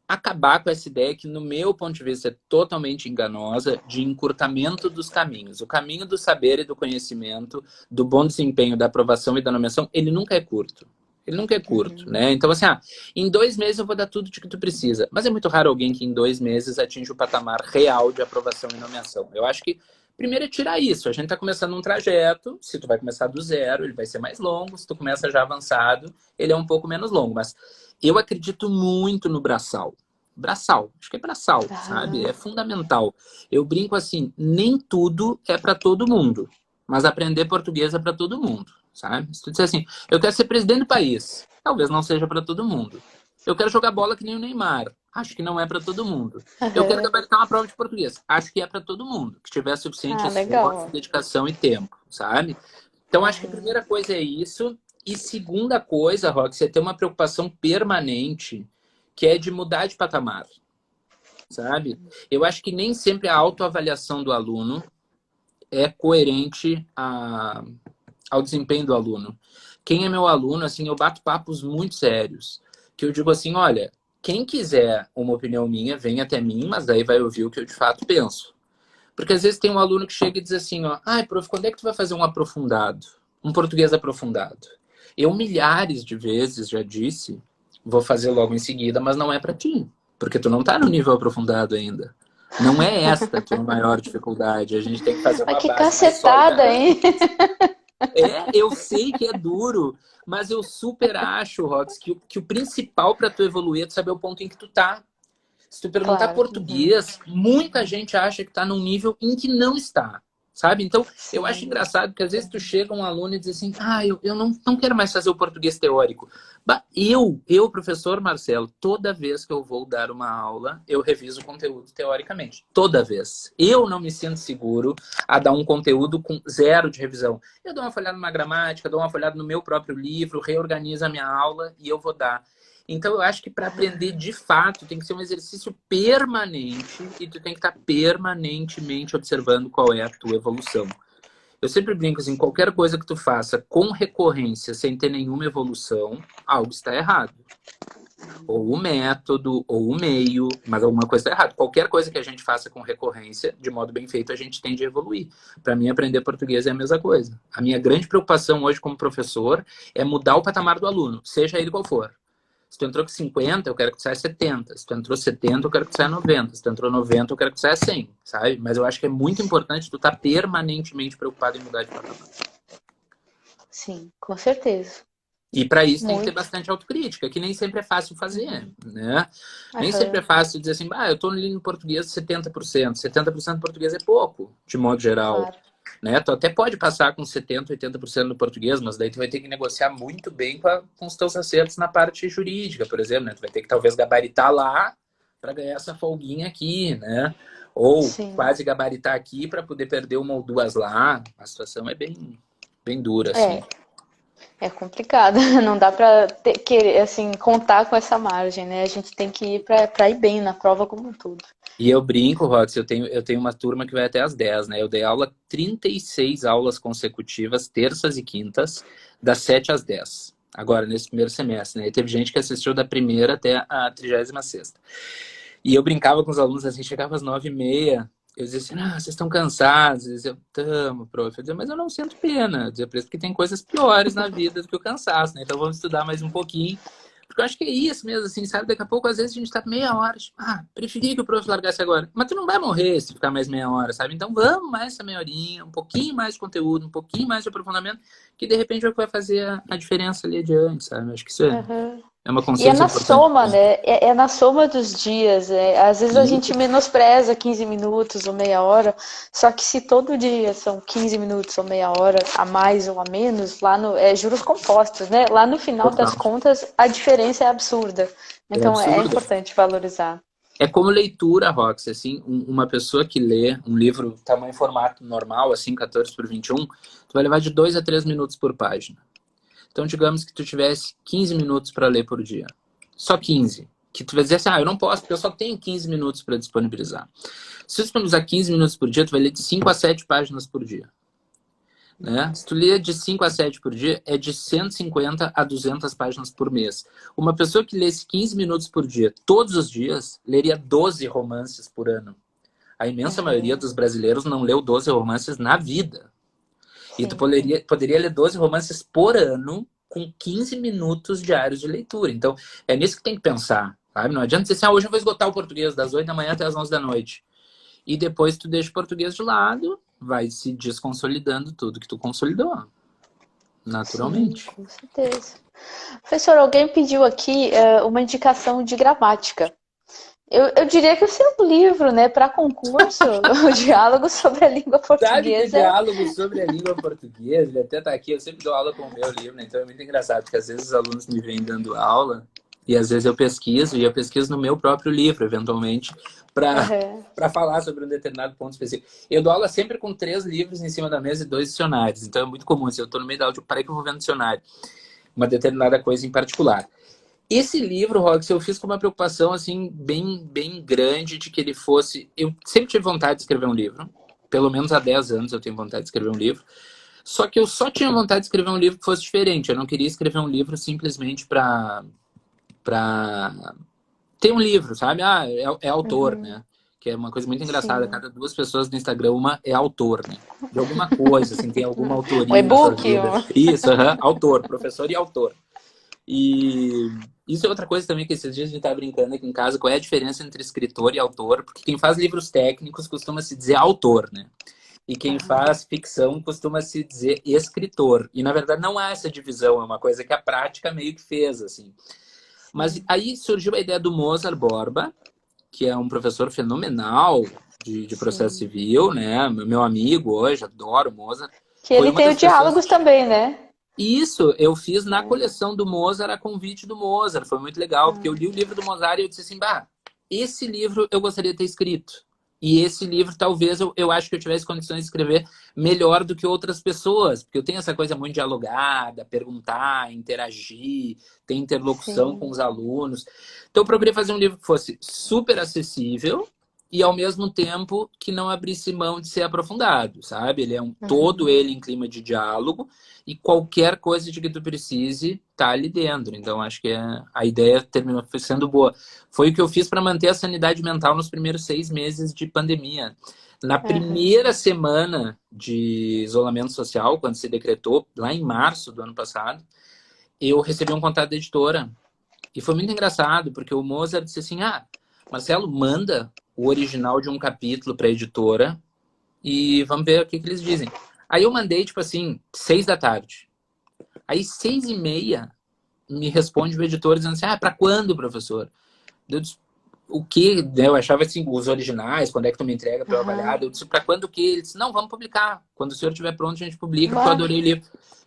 acabar com essa ideia que, no meu ponto de vista, é totalmente enganosa, de encurtamento dos caminhos. O caminho do saber e do conhecimento, do bom desempenho, da aprovação e da nomeação, ele nunca é curto. Ele nunca é curto, né? Então, assim, em 2 meses eu vou dar tudo de que tu precisa. Mas é muito raro alguém que em 2 meses atinja o patamar real de aprovação e nomeação. Eu acho que primeiro é tirar isso. A gente está começando um trajeto. Se tu vai começar do zero, ele vai ser mais longo. Se tu começa já avançado, ele é um pouco menos longo. Mas eu acredito muito no braçal. Braçal, acho que é braçal, sabe? É Ah, fundamental. Eu brinco assim, nem tudo é para todo mundo, mas aprender português é para todo mundo, sabe? Se tu disser assim, eu quero ser presidente do país, talvez não seja para todo mundo. Eu quero jogar bola que nem o Neymar, acho que não é para todo mundo. Eu quero aham. gabaritar uma prova de português, acho que é para todo mundo, que tiver suficiente Ah, esforço, legal. dedicação e tempo, sabe? Então acho que a Aham. primeira coisa é isso. E segunda coisa, Rox, é ter uma preocupação permanente que é de mudar de patamar, sabe? Eu acho que nem sempre a autoavaliação do aluno é coerente ao desempenho do aluno. Quem é meu aluno, assim, eu bato papos muito sérios, que eu digo assim, olha, quem quiser uma opinião minha, vem até mim, mas daí vai ouvir o que eu de fato penso. Porque às vezes tem um aluno que chega e diz assim, ó, ai, prof, quando é que tu vai fazer um aprofundado? Um português aprofundado? Eu milhares de vezes já disse, vou fazer logo em seguida, mas não é para ti. Porque tu não tá no nível aprofundado ainda. Não é esta a tua maior dificuldade. A gente tem que fazer Mas uma que base mais sólida cacetada, hein? antes. Eu sei que é duro, mas eu super acho, Rox, que o principal para tu evoluir é tu saber o ponto em que tu tá. Se tu perguntar Claro. Uhum. português, muita gente acha que está num nível em que não está. Sabe? Então, eu acho Sim. engraçado que às vezes tu chega um aluno e diz assim, eu não quero mais fazer o português teórico. Professor Marcelo, toda vez que eu vou dar uma aula, eu reviso o conteúdo teoricamente. Toda vez. Eu não me sinto seguro a dar um conteúdo com zero de revisão. Eu dou uma folhada numa gramática, dou uma folhada no meu próprio livro, reorganizo a minha aula e eu vou dar. Então, eu acho que para aprender de fato tem que ser um exercício permanente e tu tem que estar permanentemente observando qual é a tua evolução. Eu sempre brinco assim, qualquer coisa que tu faça com recorrência sem ter nenhuma evolução, algo está errado. Ou o método, ou o meio, mas alguma coisa está errada. Qualquer coisa que a gente faça com recorrência, de modo bem feito, a gente tende a evoluir. Para mim, aprender português é a mesma coisa. A minha grande preocupação hoje como professor é mudar o patamar do aluno, seja ele qual for. Se tu entrou com 50, eu quero que tu saia 70. Se tu entrou 70, eu quero que tu saia 90. Se tu entrou 90, eu quero que tu saia 100, sabe? Mas eu acho que é muito importante tu estar permanentemente preocupado em mudar de patamar. Sim, com certeza. E para isso tem que ter Muito. bastante autocrítica, que nem sempre é fácil fazer, né? Nem sempre é Aham, fácil dizer assim, eu tô ali no português 70%. 70% do português é pouco, de modo geral. claro. Né? Tu até pode passar com 70, 80% no português, mas daí tu vai ter que negociar muito bem com os teus acertos na parte jurídica, por exemplo, né? Tu vai ter que talvez gabaritar lá para ganhar essa folguinha aqui, né? Ou Sim. quase gabaritar aqui para poder perder uma ou duas lá. A situação é bem dura, assim. É, é complicado. Não dá pra querer, assim, contar com essa margem, né? A gente tem que ir pra ir bem na prova como um todo. E eu brinco, Rox, eu tenho uma turma que vai até às 10, né? Eu dei aula 36 aulas consecutivas, terças e quintas, das 7 às 10. Agora, nesse primeiro semestre, né? E teve gente que assistiu da primeira até a 36ª. E eu brincava com os alunos, assim, chegava às 9h30, eu dizia assim, vocês estão cansados? Eles diziam, tamo, prof. Eu dizia, mas eu não sinto pena. Eu dizia, por isso que tem coisas piores na vida do que o cansaço, né? Então vamos estudar mais um pouquinho. Porque eu acho que é isso mesmo, assim, sabe? Daqui a pouco, às vezes, a gente tá meia hora, tipo, preferia que o prof largasse agora. Mas tu não vai morrer se ficar mais meia hora, sabe? Então vamos mais essa meia horinha, um pouquinho mais de conteúdo, um pouquinho mais de aprofundamento, que de repente vai fazer a diferença ali adiante, sabe? Eu acho que isso Aham. é uma E é consciência na importante. soma, né? É na soma dos dias. Às vezes a E gente menospreza 15 minutos ou meia hora, só que se todo dia são 15 minutos ou meia hora, a mais ou a menos, lá no, é juros compostos, né? Lá no final das total. contas, a diferença é absurda. É Então é absurdo. importante valorizar. É como leitura, Rox, assim, uma pessoa que lê um livro tamanho formato normal, assim, 14 por 21, tu vai levar de 2 a 3 minutos por página. Então, digamos que tu tivesse 15 minutos para ler por dia. Só 15. Que tu vai dizer assim, eu não posso, porque eu só tenho 15 minutos para disponibilizar. Se tu disponibilizar 15 minutos por dia, tu vai ler de 5 a 7 páginas por dia. Né? Se tu ler de 5 a 7 por dia, é de 150 a 200 páginas por mês. Uma pessoa que lesse 15 minutos por dia, todos os dias, leria 12 romances por ano. A imensa maioria Uhum. dos brasileiros não leu 12 romances na vida. E tu Sim. poderia ler 12 romances por ano com 15 minutos diários de leitura. Então, é nisso que tem que pensar. Sabe? Não adianta dizer assim, hoje eu vou esgotar o português das 8 da manhã até as 11 da noite. E depois tu deixa o português de lado, vai se desconsolidando tudo que tu consolidou, Sim, naturalmente. com certeza. Professor, alguém pediu aqui uma indicação de gramática. Eu diria que o seu livro, né, para concurso, o diálogo sobre a língua Sabe que o portuguesa. diálogo sobre a língua portuguesa, ele até tá aqui, eu sempre dou aula com o meu livro, né? Então é muito engraçado, porque às vezes os alunos me vêm dando aula, e às vezes eu pesquiso, e eu pesquiso no meu próprio livro, eventualmente, para Uhum. para falar sobre um determinado ponto específico. Eu dou aula sempre com 3 livros em cima da mesa e 2 dicionários, então é muito comum, se eu estou no meio da aula, eu parei que eu vou ver no dicionário, uma determinada coisa em particular. Esse livro, Rox, eu fiz com uma preocupação assim bem grande de que ele fosse. Eu sempre tive vontade de escrever um livro. Pelo menos há 10 anos eu tenho vontade de escrever um livro. Só que eu só tinha vontade de escrever um livro que fosse diferente. Eu não queria escrever um livro simplesmente para ter um livro, sabe? É autor, Uhum. né? que é uma coisa muito engraçada. Sim. Cada 2 pessoas no Instagram, uma é autor, né? De alguma coisa, assim, tem alguma Um autoria nessa e-book? vida. Isso, autor, professor e autor. E isso é outra coisa também que esses dias a gente tá brincando aqui em casa, qual é a diferença entre escritor e autor? Porque quem faz livros técnicos costuma se dizer autor, né? E quem faz ficção costuma se dizer escritor. E, na verdade, não há essa divisão. É uma coisa que a prática meio que fez, assim. Mas aí surgiu a ideia do Mozart Borba, que é um professor fenomenal de processo Sim. civil, né? Meu amigo hoje, adoro o Mozart. Que Foi ele uma tem das o pessoas... diálogos também, né? Isso, eu fiz na É. coleção do Mozart a convite do Mozart. Foi muito legal, porque eu li o livro do Mozart e eu disse assim, bah, esse livro eu gostaria de ter escrito. E esse livro, talvez, eu acho que eu tivesse condições de escrever melhor do que outras pessoas. Porque eu tenho essa coisa muito dialogada, perguntar, interagir, ter interlocução com Sim. os alunos. Então, eu procurei fazer um livro que fosse super acessível e, ao mesmo tempo, que não abrisse mão de ser aprofundado, sabe? Ele é todo Uhum. ele em clima de diálogo e qualquer coisa de que tu precise tá ali dentro. Então, acho que a ideia terminou sendo boa. Foi o que eu fiz para manter a sanidade mental nos primeiros 6 meses de pandemia. Na Uhum. primeira semana de isolamento social, quando se decretou, lá em março do ano passado, eu recebi um contato da editora. E foi muito engraçado, porque o Mozart disse assim, Marcelo, manda o original de um capítulo para a editora e vamos ver o que eles dizem. Aí eu mandei, tipo assim, 6 da tarde. Aí 6h30 me responde o editor dizendo assim, para quando, professor? Eu disse, o que? Eu achava assim, os originais, quando é que tu me entrega para eu avaliar? Aham. Eu disse, para quando o quê? Ele disse, não, vamos publicar. Quando o senhor estiver pronto, a gente publica, porque eu Bah, adorei o livro.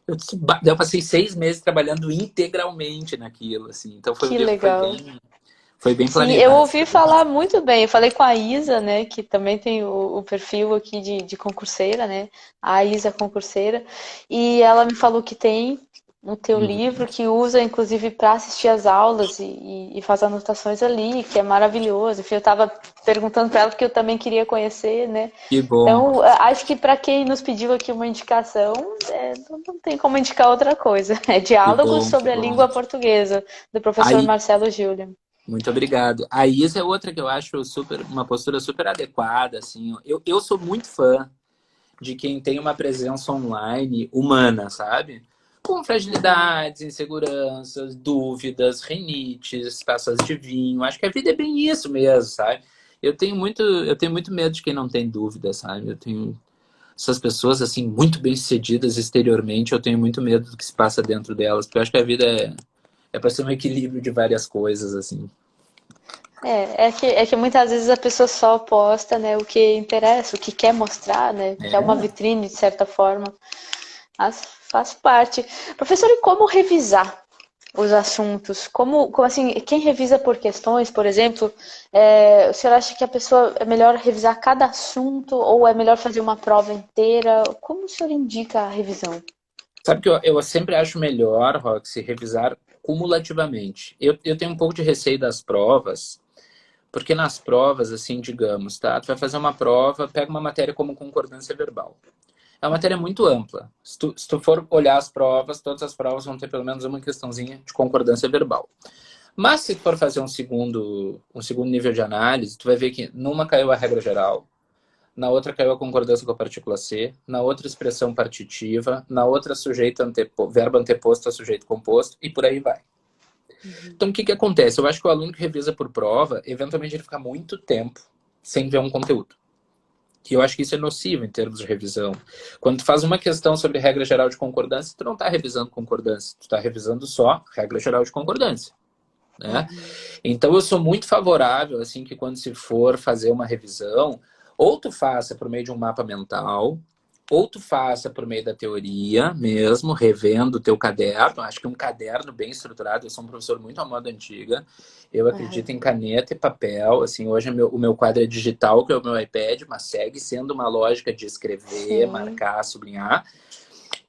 Eu disse, eu passei 6 meses trabalhando integralmente naquilo, assim. Então foi um que livro que legal. foi bem Sim, eu planejado. ouvi falar muito bem. Eu falei com a Isa, né, que também tem o perfil aqui de concurseira, né, a Isa concurseira, e ela me falou que tem o teu livro, Uhum. que usa inclusive para assistir as aulas e faz anotações ali, que é maravilhoso. Enfim, eu estava perguntando para ela porque eu também queria conhecer, né. Que bom, Então, acho que para quem nos pediu aqui uma indicação, não tem como indicar outra coisa. É que Diálogos bom, que sobre a bom. Língua Portuguesa, do professor Aí, Marcelo Júlio. muito obrigado. A Isa é outra que eu acho uma postura super adequada, assim. Eu sou muito fã de quem tem uma presença online humana, sabe? Com fragilidades, inseguranças, dúvidas, rinites, taças de vinho. Acho que a vida é bem isso mesmo, sabe? Eu tenho muito medo de quem não tem dúvida, sabe? Eu tenho essas pessoas assim muito bem-sucedidas exteriormente, eu tenho muito medo do que se passa dentro delas, porque eu acho que a vida é para ser um equilíbrio de várias coisas, assim. É que muitas vezes a pessoa só posta, né, o que interessa, o que quer mostrar, né, que é uma É. vitrine de certa forma, mas faz parte. Professor, e como revisar os assuntos? Como assim, quem revisa por questões, por exemplo, o senhor acha que a pessoa é melhor revisar cada assunto ou é melhor fazer uma prova inteira? Como o senhor indica a revisão? Sabe que eu sempre acho melhor, Roxy, revisar cumulativamente. Eu tenho um pouco de receio das provas, porque nas provas, assim, digamos, tá? Tu vai fazer uma prova, pega uma matéria como concordância verbal. É uma matéria muito ampla. Se tu for olhar as provas, todas as provas vão ter pelo menos uma questãozinha de concordância verbal. Mas se tu for fazer um segundo nível de análise, tu vai ver que numa caiu a regra geral, na outra caiu a concordância com a partícula C, na outra expressão partitiva, na outra verbo anteposto a sujeito composto, e por aí vai. Então, o que acontece? Eu acho que o aluno que revisa por prova, eventualmente ele fica muito tempo sem ver um conteúdo. E eu acho que isso é nocivo em termos de revisão. Quando tu faz uma questão sobre regra geral de concordância, tu não está revisando concordância, tu está revisando só regra geral de concordância. Né? Então eu sou muito favorável assim que quando se for fazer uma revisão, ou tu faça por meio de um mapa mental, ou tu faça por meio da teoria mesmo, revendo o teu caderno. Acho que um caderno bem estruturado, eu sou um professor muito à moda antiga, eu acredito em caneta e papel. Assim, hoje o meu quadro é digital, que é o meu iPad, mas segue sendo uma lógica de escrever, Sim. marcar, sublinhar.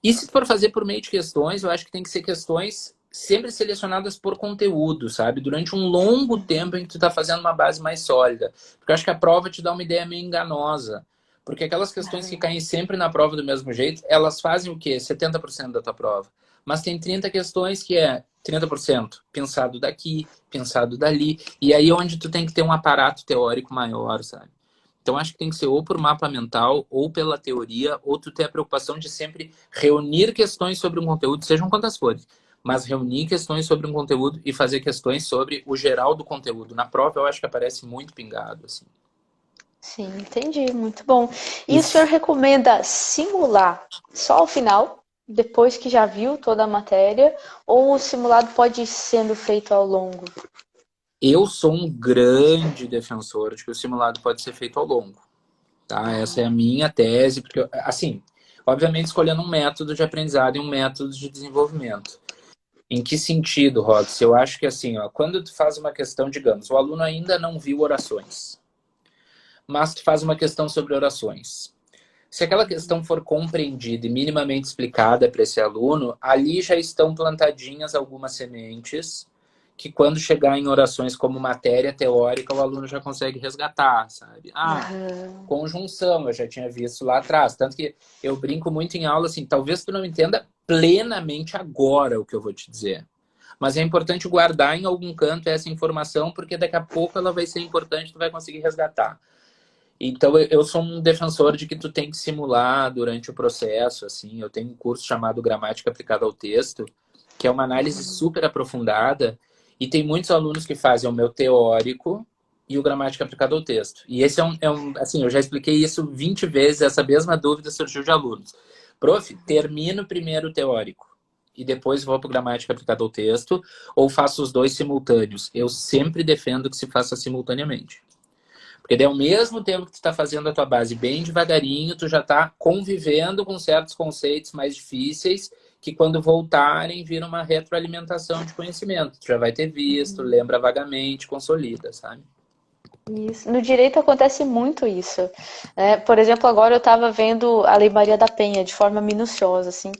E se for fazer por meio de questões, eu acho que tem que ser questões sempre selecionadas por conteúdo, sabe? Durante um longo tempo em que tu tá fazendo uma base mais sólida. Porque eu acho que a prova te dá uma ideia meio enganosa. Porque aquelas questões que caem sempre na prova do mesmo jeito, elas fazem o quê? 70% da tua prova. Mas tem 30 questões que é 30% pensado daqui, pensado dali. E aí é onde tu tem que ter um aparato teórico maior, sabe? Então, acho que tem que ser ou por mapa mental, ou pela teoria, ou tu ter a preocupação de sempre reunir questões sobre um conteúdo, sejam quantas forem, mas reunir questões sobre um conteúdo e fazer questões sobre o geral do conteúdo. Na prova, eu acho que aparece muito pingado, assim. Sim, entendi, muito bom. E o senhor Isso. recomenda simular só ao final, depois que já viu toda a matéria, ou o simulado pode ir sendo feito ao longo? Eu sou um grande defensor de que o simulado pode ser feito ao longo, tá? Essa é a minha tese, porque, assim, obviamente escolhendo um método de aprendizado e um método de desenvolvimento. Em que sentido, Rox? Eu acho que assim, ó, quando tu faz uma questão, digamos, o aluno ainda não viu orações, mas tu faz uma questão sobre orações. Se aquela questão for compreendida e minimamente explicada para esse aluno, ali já estão plantadinhas algumas sementes que quando chegar em orações como matéria teórica, o aluno já consegue resgatar, sabe? Ah, Aham. conjunção, eu já tinha visto lá atrás. Tanto que eu brinco muito em aula assim, talvez tu não entenda plenamente agora o que eu vou te dizer. Mas é importante guardar em algum canto essa informação, porque daqui a pouco ela vai ser importante, tu vai conseguir resgatar. Então, eu sou um defensor de que tu tem que simular durante o processo, assim. Eu tenho um curso chamado Gramática Aplicada ao Texto, que é uma análise super aprofundada, e tem muitos alunos que fazem o meu teórico e o Gramática Aplicada ao Texto. E esse assim, eu já expliquei isso 20 vezes, essa mesma dúvida surgiu de alunos. Prof, termino primeiro o teórico e depois vou para o Gramática Aplicada ao Texto, ou faço os dois simultâneos? Eu sempre defendo que se faça simultaneamente. Porque daí, ao mesmo tempo que tu está fazendo a tua base bem devagarinho, tu já está convivendo com certos conceitos mais difíceis que quando voltarem viram uma retroalimentação de conhecimento. Tu já vai ter visto, lembra vagamente, consolida, sabe? Isso. No direito acontece muito isso. Né? Por exemplo, agora eu estava vendo a Lei Maria da Penha de forma minuciosa, assim.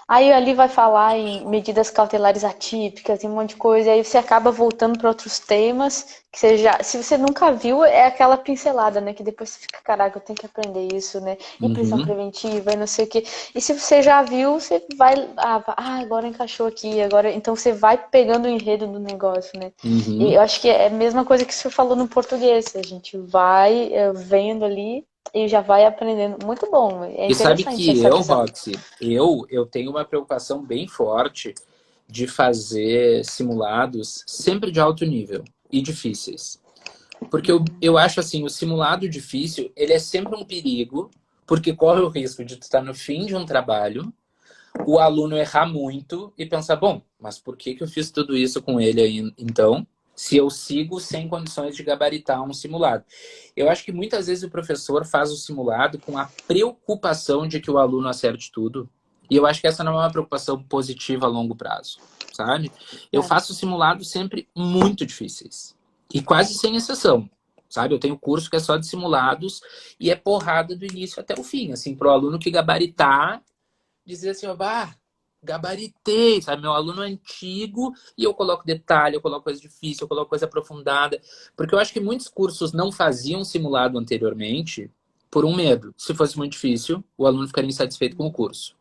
Aí ali vai falar em medidas cautelares atípicas e um monte de coisa, e aí você acaba voltando para outros temas que você já, se você nunca viu, é aquela pincelada, né? Que depois você fica, caraca, eu tenho que aprender isso, né? E prisão Uhum, preventiva e não sei o quê. E se você já viu, você vai, agora encaixou aqui, agora, então você vai pegando o enredo do negócio, né? E uhum. eu acho que é a mesma coisa que você falou no português, a gente vai vendo ali e já vai aprendendo. Muito bom, é E sabe interessante que essa eu, visão. Roxy, eu tenho uma preocupação bem forte de fazer simulados sempre de alto nível e difíceis. Porque eu acho assim, o simulado difícil, ele é sempre um perigo, porque corre o risco de tu estar no fim de um trabalho, o aluno errar muito e pensar, bom, mas por que eu fiz tudo isso com ele aí, então, se eu sigo sem condições de gabaritar um simulado? Eu acho que muitas vezes o professor faz o simulado com a preocupação de que o aluno acerte tudo, e eu acho que essa não é uma preocupação positiva a longo prazo, sabe? Eu É. faço simulados sempre muito difíceis, e quase sem exceção. Sabe, eu tenho curso que é só de simulados e é porrada do início até o fim, assim, para o aluno que gabaritar dizer assim, ó, bah, gabaritei, sabe? Meu aluno é antigo e eu coloco detalhe, eu coloco coisa difícil, eu coloco coisa aprofundada. Porque eu acho que muitos cursos não faziam simulado anteriormente por um medo. Se fosse muito difícil, o aluno ficaria insatisfeito com o curso.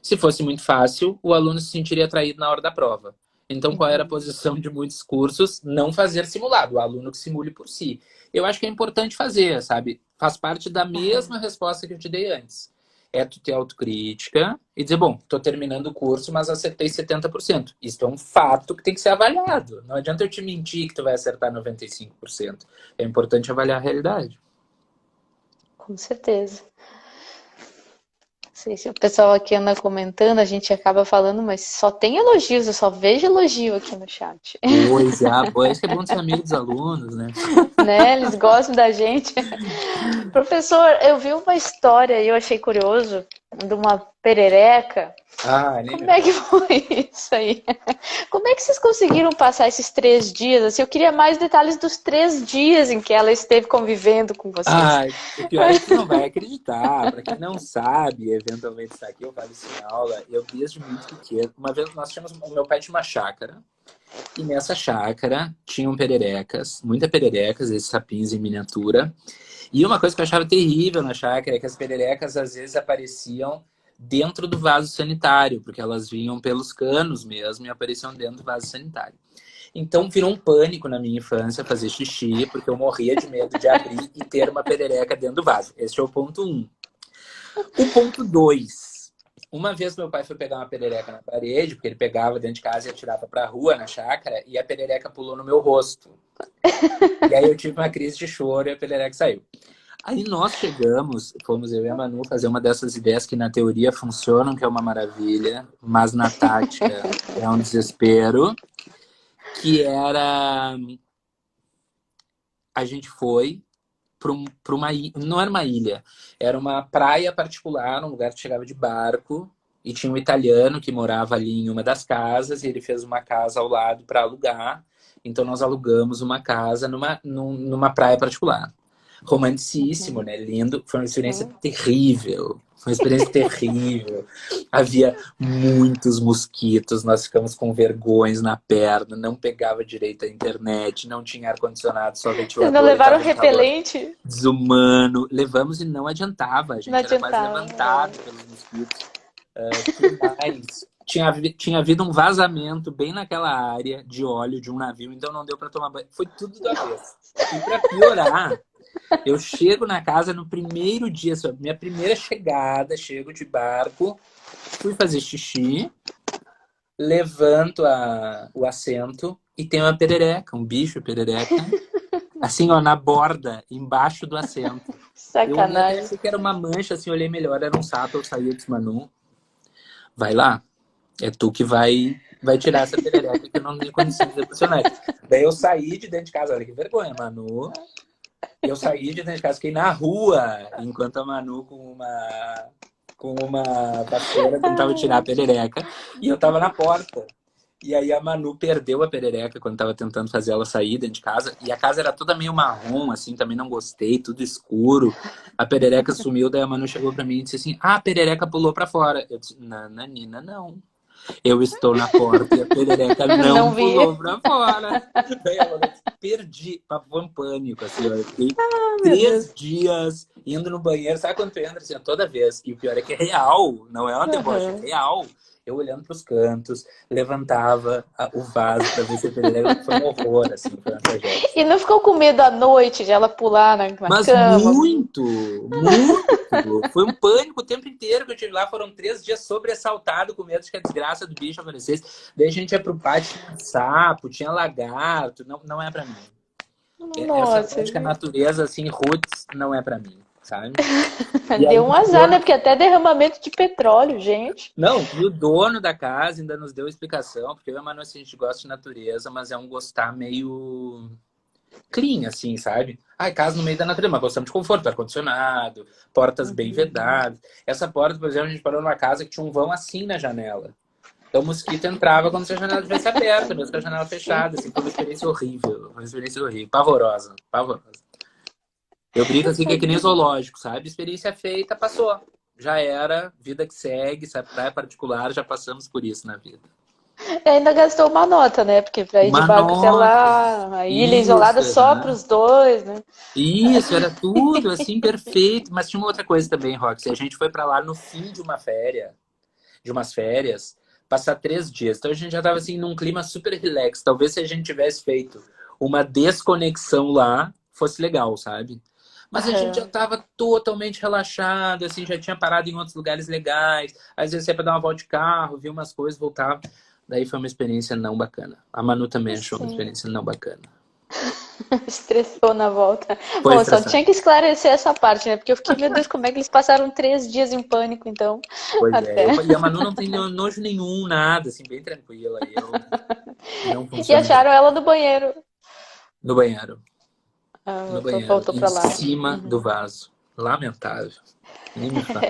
Se fosse muito fácil, o aluno se sentiria atraído na hora da prova. Então, qual era a posição de muitos cursos? Não fazer simulado, o aluno que simule por si. Eu acho que é importante fazer, sabe? Faz parte da mesma resposta que eu te dei antes. É tu ter autocrítica e dizer, bom, estou terminando o curso, mas acertei 70%. Isso é um fato que tem que ser avaliado. Não adianta eu te mentir que tu vai acertar 95%. É importante avaliar a realidade. Com certeza. Não sei se o pessoal aqui anda comentando, a gente acaba falando, mas só tem elogios, eu só vejo elogio aqui no chat. Pois é, isso que é bom de ser amigo dos alunos, né? Né? Eles gostam da gente. Professor, eu vi uma história e eu achei curioso de uma perereca. Ah, nem me Como é que fala. foi isso aí? Como é que vocês conseguiram passar esses 3 dias? Assim, eu queria mais detalhes dos 3 dias em que ela esteve convivendo com vocês. Ah, o pior é que tu não vai acreditar. Para quem não sabe, eventualmente está aqui, eu falo isso em aula. Eu, desde muito pequeno, uma vez nós tínhamos. O meu pai tinha uma chácara, e nessa chácara tinham pererecas, muitas pererecas, esses sapinhos em miniatura. E uma coisa que eu achava terrível na chácara é que as pererecas às vezes apareciam dentro do vaso sanitário, porque elas vinham pelos canos mesmo e apareciam dentro do vaso sanitário. Então virou um pânico na minha infância fazer xixi, porque eu morria de medo de abrir e ter uma perereca dentro do vaso. Esse é o ponto 1. O ponto 2. Uma vez meu pai foi pegar uma perereca na parede, porque ele pegava dentro de casa e atirava pra rua, na chácara, e a perereca pulou no meu rosto. E aí eu tive uma crise de choro e a perereca saiu. Aí nós fomos eu e a Manu fazer uma dessas ideias que na teoria funcionam, que é uma maravilha, mas na tática é um desespero, que era... A gente foi para uma ilha, não era uma ilha, era uma praia particular, um lugar que chegava de barco, e tinha um italiano que morava ali em uma das casas, e ele fez uma casa ao lado para alugar, então nós alugamos uma casa numa praia particular. Romanticíssimo, né? Lindo. Foi uma experiência terrível. Foi uma experiência terrível. Havia muitos mosquitos, nós ficamos com vergões na perna, não pegava direito a internet, não tinha ar-condicionado, só ventilador. Vocês não levaram repelente? Desumano. Levamos e não adiantava. A gente Não era quase adiantava, levantado pelos mosquitos. Que mais? Tinha havido um vazamento bem naquela área de óleo de um navio, então não deu para tomar banho. Foi tudo da vez. E para piorar, eu chego na casa no primeiro dia, minha primeira chegada, chego de barco, fui fazer xixi, levanto o assento e tem uma perereca, um bicho perereca, assim, ó, na borda, embaixo do assento. Sacanagem. Eu achei que era uma mancha, assim, olhei melhor, era um sapo, eu saí e disse, Manu, vai lá, é tu que vai tirar essa perereca que eu não tenho condições de emocionar. Daí eu saí de dentro de casa, olha que vergonha, Manu. Eu saí de dentro de casa, fiquei na rua, enquanto a Manu com uma vassoura tentava tirar a perereca, e eu tava na porta. E aí a Manu perdeu a perereca quando tava tentando fazer ela sair dentro de casa, e a casa era toda meio marrom, assim, também não gostei, tudo escuro. A perereca sumiu, daí a Manu chegou pra mim e disse assim, a perereca pulou pra fora. Eu disse, Nananina, não. Eu estou na porta e a perereca não pulou pra fora. Daí ela disse, perdi, foi um pânico, assim, eu fiquei 3 dias indo no banheiro, sabe quando tu entra assim, toda vez? E o pior é que é real, não é uma deboche, é real. Eu olhando pros cantos, levantava o vaso pra ver se a perereca, foi um horror, assim, foi uma tragédia. E não ficou com medo à noite de ela pular na Mas cama? muito! Foi um pânico o tempo inteiro que eu tive lá. Foram 3 dias sobressaltado, com medo de que a desgraça do bicho aparecesse. Daí a gente ia pro pátio, tinha sapo, tinha lagarto. Não é pra mim. Nossa, Essa prática natureza, assim, roots, não é pra mim, sabe? deu um azar, né? Porque até derramamento de petróleo, gente. Não, e o dono da casa ainda nos deu explicação, porque eu e a Manu, assim, a gente gosta de natureza, mas é um gostar meio clean, assim, sabe? Ai, casa no meio da natureza, mas gostamos de conforto, ar-condicionado, portas bem vedadas. Essa porta, por exemplo, a gente parou numa casa que tinha um vão assim na janela. Então o mosquito entrava como se a janela estivesse aberta, mesmo com a janela fechada, assim, foi uma experiência horrível, pavorosa, pavorosa. Eu brinco assim que é que nem zoológico, sabe? Experiência feita, passou. Já era, vida que segue, sabe? Praia particular, já passamos por isso na vida. E ainda gastou uma nota, né? Porque pra ir de barco até lá, a ilha isolada só pros dois, né? Isso, era tudo assim, perfeito. Mas tinha uma outra coisa também, Roxy. A gente foi pra lá no fim de umas férias, passar 3 dias. Então a gente já tava assim num clima super relax. Talvez se a gente tivesse feito uma desconexão lá, fosse legal, sabe? Mas a gente já tava totalmente relaxado, assim, já tinha parado em outros lugares legais. Às vezes ia pra dar uma volta de carro, via umas coisas, voltava. Daí foi uma experiência não bacana. A Manu também achou uma experiência não bacana. Estressou na volta. Foi Bom, estressante. só tinha que esclarecer essa parte, né? Porque eu fiquei, meu Deus, como é que eles passaram 3 dias em pânico, então? Pois até. E a Manu não tem nojo nenhum, nada, assim, bem tranquila. Não E acharam ela no banheiro. No banheiro. No banheiro, voltou pra lá. Em cima do vaso. Lamentável. Nem me fala.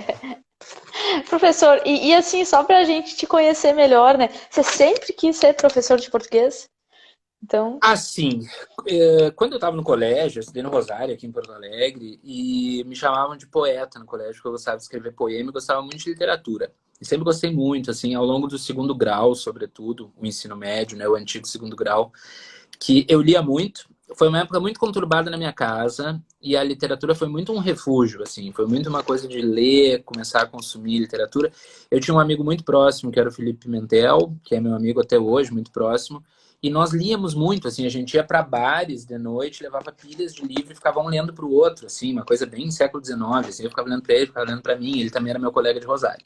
Professor, e assim, só pra gente te conhecer melhor, né? Você sempre quis ser professor de português? Então... Assim, quando eu estava no colégio, eu estudei no Rosário, aqui em Porto Alegre, e me chamavam de poeta no colégio, porque eu gostava de escrever poema e gostava muito de literatura. E sempre gostei muito, assim, ao longo do 2º grau, sobretudo, o ensino médio, né, o antigo 2º grau, que eu lia muito. Foi uma época muito conturbada na minha casa, e a literatura foi muito um refúgio, assim, foi muito uma coisa de ler, começar a consumir literatura. Eu tinha um amigo muito próximo, que era o Felipe Pimentel, que é meu amigo até hoje, muito próximo, E nós líamos muito, assim, a gente ia para bares de noite, levava pilhas de livro e ficava um lendo para o outro, assim, uma coisa bem século XIX, assim, eu ficava lendo para ele, ficava lendo para mim, ele também era meu colega de Rosário.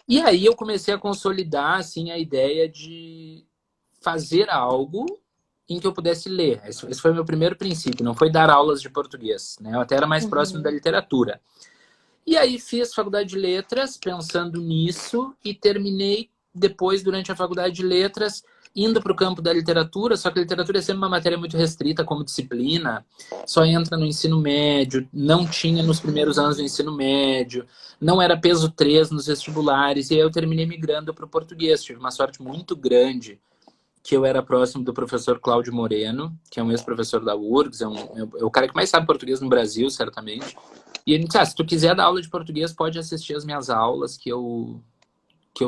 E aí eu comecei a consolidar, assim, a ideia de fazer algo em que eu pudesse ler. Esse foi o meu primeiro princípio, não foi dar aulas de português, né? Eu até era mais próximo da literatura. E aí fiz faculdade de letras pensando nisso e terminei depois, durante a faculdade de letras, indo para o campo da literatura, só que a literatura é sempre uma matéria muito restrita como disciplina, só entra no ensino médio, não tinha nos primeiros anos do ensino médio, não era peso 3 nos vestibulares, e aí eu terminei migrando para o português. Tive uma sorte muito grande que eu era próximo do professor Cláudio Moreno, que é um ex-professor da URGS, é o cara que mais sabe português no Brasil, certamente. E ele disse, se tu quiser dar aula de português, pode assistir as minhas aulas, que eu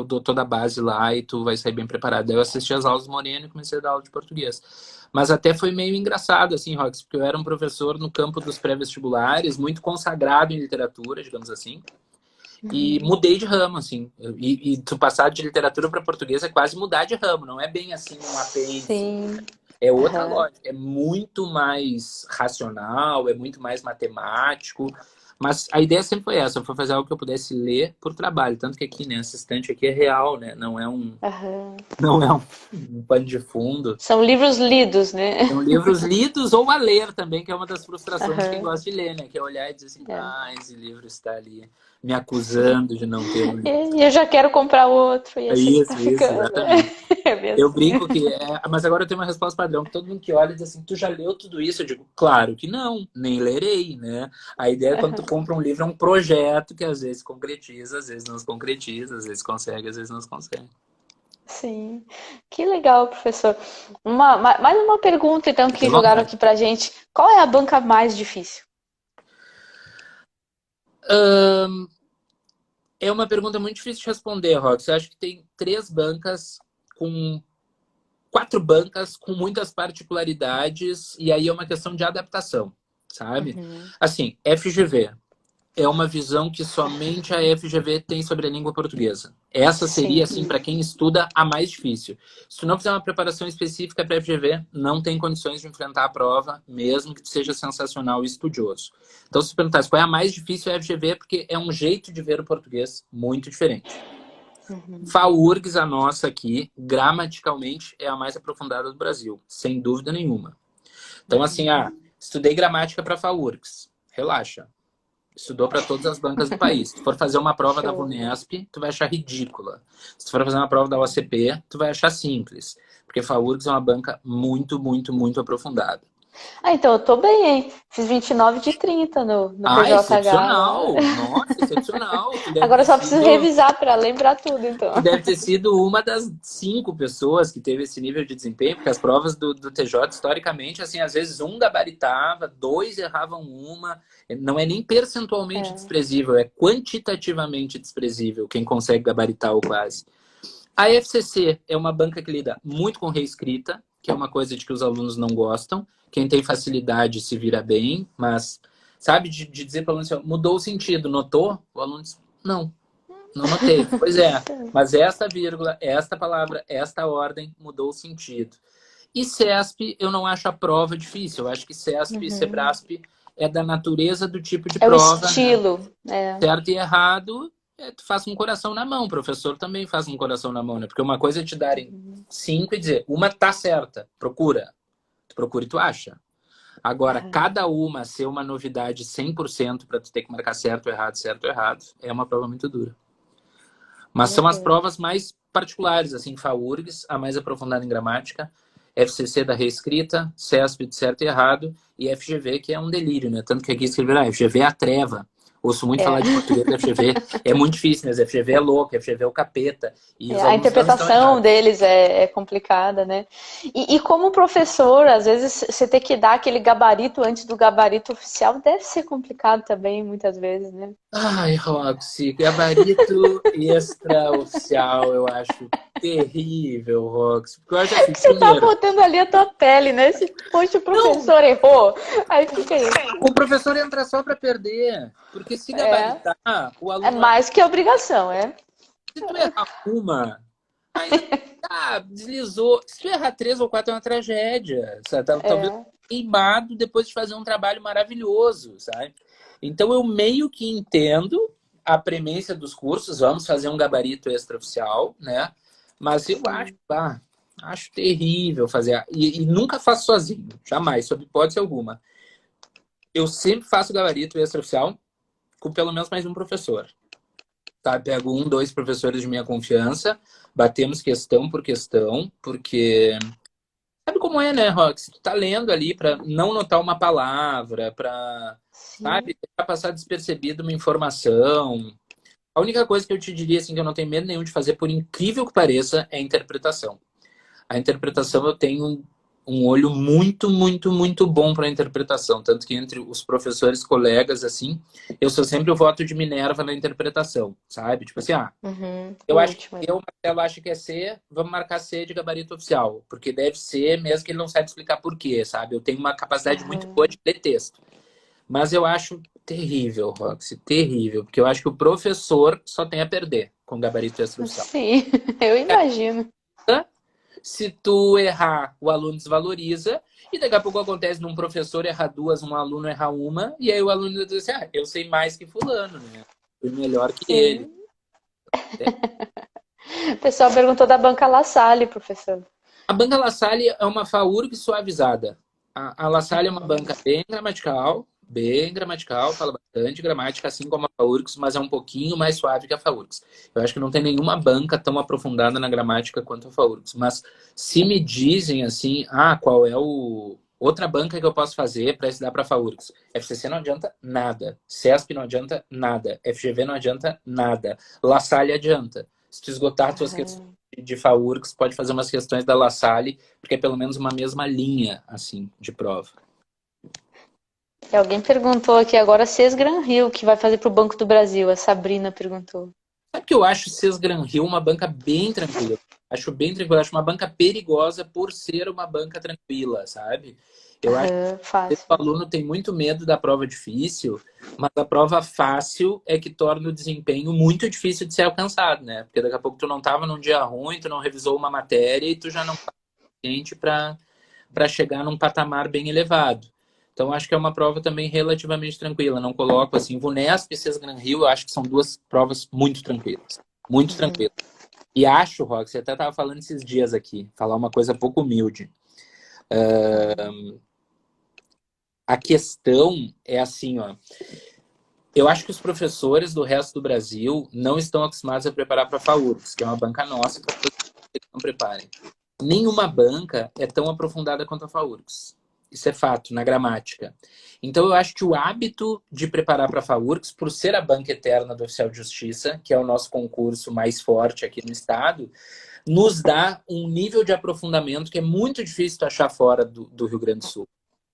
dou toda a base lá e tu vai sair bem preparado. Daí eu assisti as aulas do Moreno e comecei a dar aula de português. Mas até foi meio engraçado, assim, Rox, porque eu era um professor no campo dos pré-vestibulares, muito consagrado em literatura, digamos assim. E mudei de ramo, assim. E tu passar de literatura para português é quase mudar de ramo, não é bem assim um apêndice. Sim. É outra lógica, é muito mais racional, é muito mais matemático. Mas a ideia sempre foi essa, foi fazer algo que eu pudesse ler por trabalho. Tanto que aqui, né, essa estante aqui é real, né? Não é um pano de fundo. São livros lidos, né? São livros lidos ou a ler também, que é uma das frustrações de quem gosta de ler, né? Que é olhar e dizer assim, esse livro está ali me acusando de não ter um livro. E eu já quero comprar outro. E assim Isso, tá ficando. exatamente. É Eu brinco que... mas agora eu tenho uma resposta padrão, que todo mundo que olha diz assim, tu já leu tudo isso? Eu digo, claro que não, nem lerei, né? A ideia é quando tu compra um livro, é um projeto que às vezes concretiza, às vezes não se concretiza, às vezes consegue, às vezes não se consegue. Sim, que legal, professor. Mais uma pergunta, então, que jogaram aqui pra gente. Qual é a banca mais difícil? É uma pergunta muito difícil de responder, Rox. Eu acho que tem 4 bancas com muitas particularidades, e aí é uma questão de adaptação, sabe? Assim, FGV é uma visão que somente a FGV tem sobre a língua portuguesa. Essa seria, assim, para quem estuda, a mais difícil. Se tu não fizer uma preparação específica para a FGV, não tem condições de enfrentar a prova, mesmo que tu seja sensacional e estudioso. Então, se tu perguntasse qual é a mais difícil, é a FGV, porque é um jeito de ver o português muito diferente. FAURGS, a nossa aqui, gramaticalmente, é a mais aprofundada do Brasil, sem dúvida nenhuma. Então, assim, estudei gramática para FAURGS. Relaxa. Estudou para todas as bancas do país. Se tu for fazer uma prova da VUNESP, tu vai achar ridícula. Se tu for fazer uma prova da OCP, tu vai achar simples. Porque FAURGS é uma banca muito, muito, muito aprofundada. Então eu tô bem, hein? Fiz 29 de 30 no PJH. Excepcional! Nossa, excepcional! Agora eu só preciso revisar para lembrar tudo, então. Tu deve ter sido uma das 5 pessoas que teve esse nível de desempenho, porque as provas do TJ, historicamente, assim, às vezes um gabaritava, 2 erravam uma. Não é nem percentualmente desprezível, é quantitativamente desprezível quem consegue gabaritar ou quase. A FCC é uma banca que lida muito com reescrita, que é uma coisa de que os alunos não gostam. Quem tem facilidade se vira bem, mas, sabe, de dizer para o aluno assim, mudou o sentido, notou? O aluno diz, não notei. Pois é, mas esta vírgula, esta palavra, esta ordem mudou o sentido. E CESP, eu não acho a prova difícil. Eu acho que CESP e SEBRASP é da natureza do tipo de prova. É o estilo. Né? Certo e errado, tu faz um coração na mão. O professor também faz um coração na mão, né? Porque uma coisa é te darem 5 e dizer, uma tá certa, procura. Tu procura e tu acha. Agora, cada uma ser uma novidade 100% para tu ter que marcar certo ou errado, é uma prova muito dura. Mas são as provas mais particulares, assim, FAURGS, a mais aprofundada em gramática, FCC da reescrita, CESP de certo e errado, e FGV, que é um delírio, né? Tanto que aqui escreveram, FGV é a treva. Ouço muito falar de português da FGV. É muito difícil, mas FGV é louco, FGV é o capeta. E a interpretação deles é complicada, né? E como professor, às vezes você tem que dar aquele gabarito antes do gabarito oficial, deve ser complicado também, muitas vezes, né? Ai, Roxy, gabarito extraoficial, eu acho terrível, Roxy. Porque eu acho assim, você tá botando ali a tua pele, né? Poxa, o professor errou. Aí fica isso. O professor entra só para perder. Porque se gabaritar, o aluno... É mais que obrigação, é? Se tu errar uma, aí deslizou. Se tu errar 3 ou 4 é uma tragédia. Sabe? Talvez É. queimado depois de fazer um trabalho maravilhoso, sabe? Então eu meio que entendo a premência dos cursos, vamos fazer um gabarito extraoficial, né? Mas eu acho, Sim. acho terrível fazer. E nunca faço sozinho, jamais, sob hipótese alguma. Eu sempre faço gabarito extraoficial com pelo menos mais um professor. Tá? Pego 1, 2 professores de minha confiança, batemos questão por questão, porque sabe como é, né, Rox? Tu tá lendo ali para não notar uma palavra, para, Sim. sabe, deixar passar despercebido uma informação. A única coisa que eu te diria, assim, que eu não tenho medo nenhum de fazer, por incrível que pareça, é a interpretação. A interpretação eu tenho um olho muito, muito, muito bom para a interpretação. Tanto que entre os professores, colegas, assim, eu sou sempre o voto de Minerva na interpretação, sabe? Tipo assim, Uhum. eu O acho que último. eu, Marcelo, acho que é C, vamos marcar C de gabarito oficial. Porque deve ser, mesmo que ele não saiba explicar por quê, sabe? Eu tenho uma capacidade muito boa Aham. de ler texto. Mas eu acho terrível, Roxy, terrível. Porque eu acho que o professor só tem a perder com gabarito extraoficial. Sim, eu imagino. Se tu errar, o aluno desvaloriza. E daqui a pouco acontece num professor errar 2, um aluno errar uma. E aí o aluno diz assim, eu sei mais que fulano, né? Fui melhor que ele. Sim. O pessoal perguntou da banca La Salle, professor. A banca La Salle é uma FAURG suavizada. A La Salle é uma Uhum. banca bem gramatical, fala bastante gramática, assim como a FAURGS, mas é um pouquinho mais suave que a FAURGS. Eu acho que não tem nenhuma banca tão aprofundada na gramática quanto a FAURGS. Mas se me dizem assim, qual é o outra banca que eu posso fazer para estudar para a FAURGS? FCC não adianta nada. CESP não adianta nada. FGV não adianta nada. La Salle adianta. Se tu esgotar as tuas questões Aham. de FAURGS, pode fazer umas questões da La Salle, porque é pelo menos uma mesma linha, assim, de prova. E alguém perguntou aqui agora se Gran Rio, que vai fazer para o Banco do Brasil. A Sabrina perguntou. Sabe que eu acho o Gran Rio uma banca bem tranquila? Acho bem tranquila, acho uma banca perigosa por ser uma banca tranquila, sabe? Eu acho Aham, que o fácil. aluno tem muito medo da prova difícil, mas a prova fácil é que torna o desempenho muito difícil de ser alcançado, né? Porque daqui a pouco tu não estava num dia ruim, tu não revisou uma matéria e tu já não está suficiente para chegar num patamar bem elevado. Então, acho que é uma prova também relativamente tranquila. Não coloco assim, Vunesp e Gran Rio, eu acho que são duas provas muito tranquilas. Muito Uhum. tranquilas. E acho, Rox, você até estava falando esses dias aqui, falar uma coisa pouco humilde. A questão é assim, ó. Eu acho que os professores do resto do Brasil não estão acostumados a preparar para a FAURGS, que é uma banca nossa, que eles não preparem. Nenhuma banca é tão aprofundada quanto a FAURGS. Isso é fato, na gramática. Então, eu acho que o hábito de preparar para a FAURGS, por ser a banca eterna do Oficial de Justiça, que é o nosso concurso mais forte aqui no estado, nos dá um nível de aprofundamento que é muito difícil de achar fora do Rio Grande do Sul,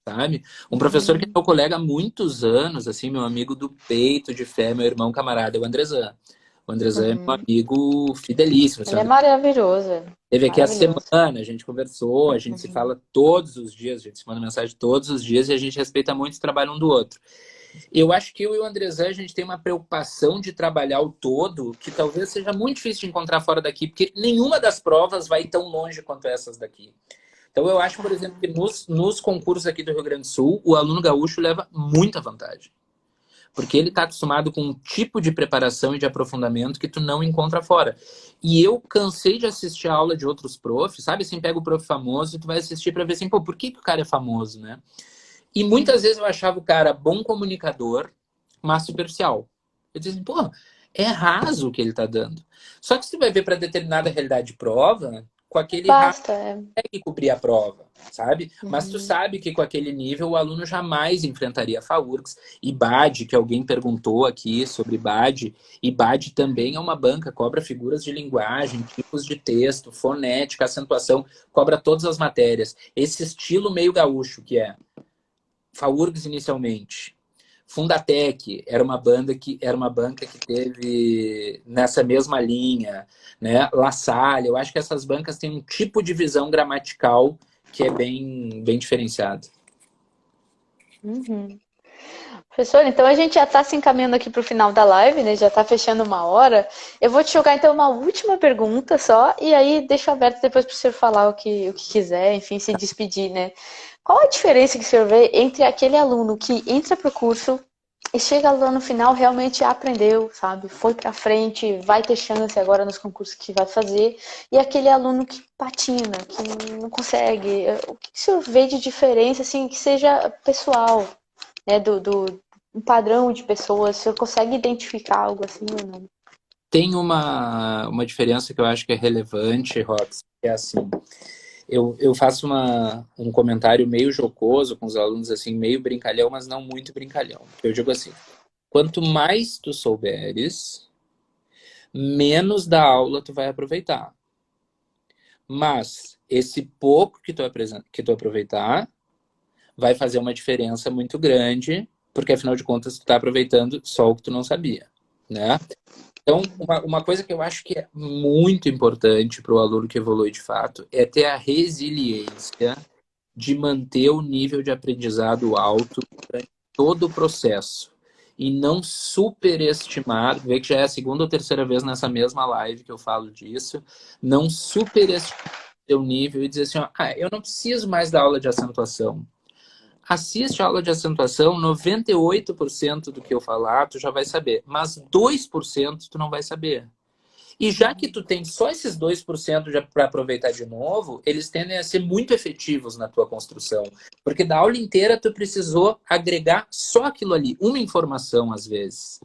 sabe? Um professor que é Uhum. meu colega há muitos anos, assim, meu amigo do peito, de fé, meu irmão camarada, é o Andrezan. O Andrezan é meu Uhum. amigo fidelíssimo. Ele é maravilhoso. Teve aqui a Maravilhoso. semana, a gente conversou, a gente se Uhum. fala todos os dias, a gente se manda mensagem todos os dias e a gente respeita muito o trabalho um do outro. Eu acho que eu e o Andrezé, a gente tem uma preocupação de trabalhar o todo que talvez seja muito difícil de encontrar fora daqui, porque nenhuma das provas vai tão longe quanto essas daqui. Então eu acho, por exemplo, que nos concursos aqui do Rio Grande do Sul, o aluno gaúcho leva muita vantagem. Porque ele está acostumado com um tipo de preparação e de aprofundamento que tu não encontra fora. E eu cansei de assistir a aula de outros profs, sabe? Assim, pega o prof famoso e tu vai assistir para ver assim, pô, por que o cara é famoso, né? E muitas vezes eu achava o cara bom comunicador, mas superficial. Eu dizia assim, pô, é raso o que ele tá dando. Só que se tu vai ver para determinada realidade de prova, com aquele raso Basta. É. consegue cobrir a prova, sabe? Mas tu Uhum. sabe que com aquele nível o aluno jamais enfrentaria a FAURGS. E BAD, que alguém perguntou aqui sobre BAD, e BAD também é uma banca, cobra figuras de linguagem, tipos de texto, fonética, acentuação, cobra todas as matérias. Esse estilo meio gaúcho que é FAURGS inicialmente. Fundatec era uma banca que teve nessa mesma linha, né? La Salle, eu acho que essas bancas têm um tipo de visão gramatical que é bem diferenciado. Uhum. Professor, então a gente já está se encaminhando aqui para o final da live, né? Já está fechando 1 hora. Eu vou te jogar então uma última pergunta só, e aí deixo aberto depois para o senhor falar o que quiser, enfim, se despedir, né? Qual a diferença que o senhor vê entre aquele aluno que entra para o curso e chega lá no final, realmente aprendeu, sabe? Foi para frente, vai ter chance agora nos concursos que vai fazer, e aquele aluno que patina, que não consegue? O que o senhor vê de diferença, assim, que seja pessoal? Né, um padrão de pessoas, você consegue identificar algo assim ou não? Tem uma diferença que eu acho que é relevante, Rox, que é assim, eu faço um comentário meio jocoso com os alunos, assim, meio brincalhão, mas não muito brincalhão. Eu digo assim, quanto mais tu souberes, menos da aula tu vai aproveitar. Mas esse pouco que tu aproveitar vai fazer uma diferença muito grande, porque afinal de contas tu está aproveitando só o que tu não sabia, né? Então, uma coisa que eu acho que é muito importante para o aluno que evolui de fato é ter a resiliência de manter o nível de aprendizado alto durante todo o processo. E não superestimar, vê que já é a segunda ou terceira vez nessa mesma live que eu falo disso, não superestimar o seu nível e dizer assim, ó, eu não preciso mais da aula de acentuação. Assiste a aula de acentuação, 98% do que eu falar, tu já vai saber. Mas 2% tu não vai saber. E já que tu tem só esses 2% para aproveitar de novo, eles tendem a ser muito efetivos na tua construção. Porque da aula inteira tu precisou agregar só aquilo ali, uma informação às vezes.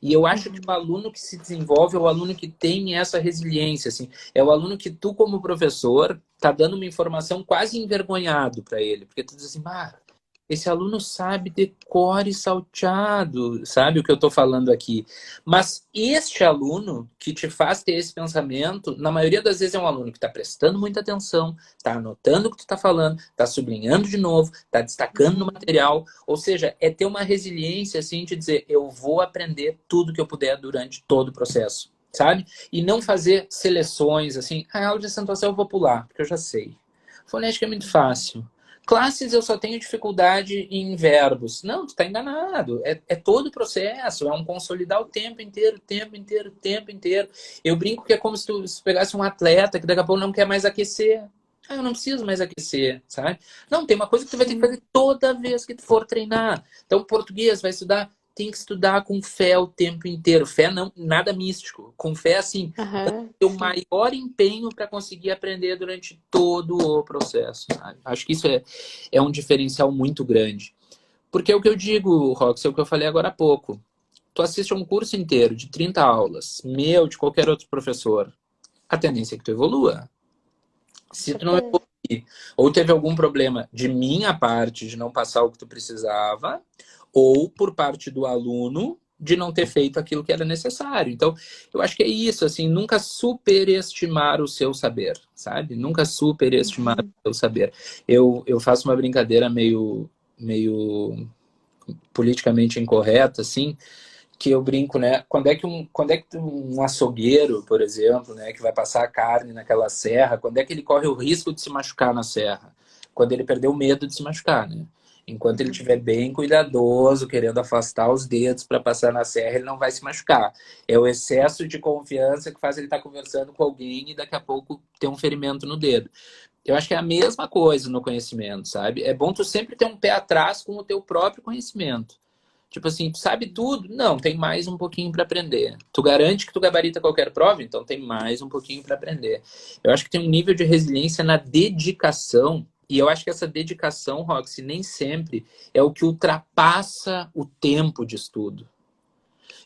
E eu acho que o aluno que se desenvolve é o aluno que tem essa resiliência. Assim, é o aluno que tu, como professor, tá dando uma informação quase envergonhado para ele. Porque tu diz assim, esse aluno sabe decore e salteado, sabe o que eu estou falando aqui. Mas este aluno que te faz ter esse pensamento, na maioria das vezes é um aluno que está prestando muita atenção, está anotando o que tu está falando, está sublinhando de novo, está destacando no material. Ou seja, é ter uma resiliência assim de dizer, eu vou aprender tudo que eu puder durante todo o processo, sabe? E não fazer seleções assim, a aula de acentuação eu vou pular, porque eu já sei. Fonética é muito fácil. Classes eu só tenho dificuldade em verbos. Não, tu tá enganado. É todo o processo, é um consolidar o tempo inteiro, tempo inteiro, tempo inteiro. Eu brinco que é como se tu pegasse um atleta que daqui a pouco não quer mais aquecer. Eu não preciso mais aquecer, sabe? Não, tem uma coisa que tu vai ter que fazer toda vez que tu for treinar. Então, português, vai estudar, tem que estudar com fé o tempo inteiro. Fé não, nada místico. Com fé, assim, ter o maior empenho para conseguir aprender durante todo o processo. Sabe? Acho que isso é um diferencial muito grande. Porque é o que eu digo, Rox, é o que eu falei agora há pouco. Tu assiste a um curso inteiro de 30 aulas, meu, de qualquer outro professor, a tendência é que tu evolua. Se tu não evoluir, ou teve algum problema de minha parte de não passar o que tu precisava, ou por parte do aluno de não ter feito aquilo que era necessário. Então, eu acho que é isso, assim, nunca superestimar o seu saber, sabe? Nunca superestimar o seu saber. Eu faço uma brincadeira meio politicamente incorreta, assim, que eu brinco, né? Quando é que um açougueiro, por exemplo, né, que vai passar a carne naquela serra, quando é que ele corre o risco de se machucar na serra? Quando ele perdeu o medo de se machucar, né? Enquanto ele estiver bem cuidadoso, querendo afastar os dedos para passar na serra, ele não vai se machucar. É o excesso de confiança que faz ele estar conversando com alguém e daqui a pouco ter um ferimento no dedo. Eu acho que é a mesma coisa no conhecimento, sabe? É bom tu sempre ter um pé atrás com o teu próprio conhecimento. Tipo assim, tu sabe tudo? Não, tem mais um pouquinho para aprender. Tu garante que tu gabarita qualquer prova? Então tem mais um pouquinho para aprender. Eu acho que tem um nível de resiliência na dedicação, e eu acho que essa dedicação, Roxy, nem sempre é o que ultrapassa o tempo de estudo.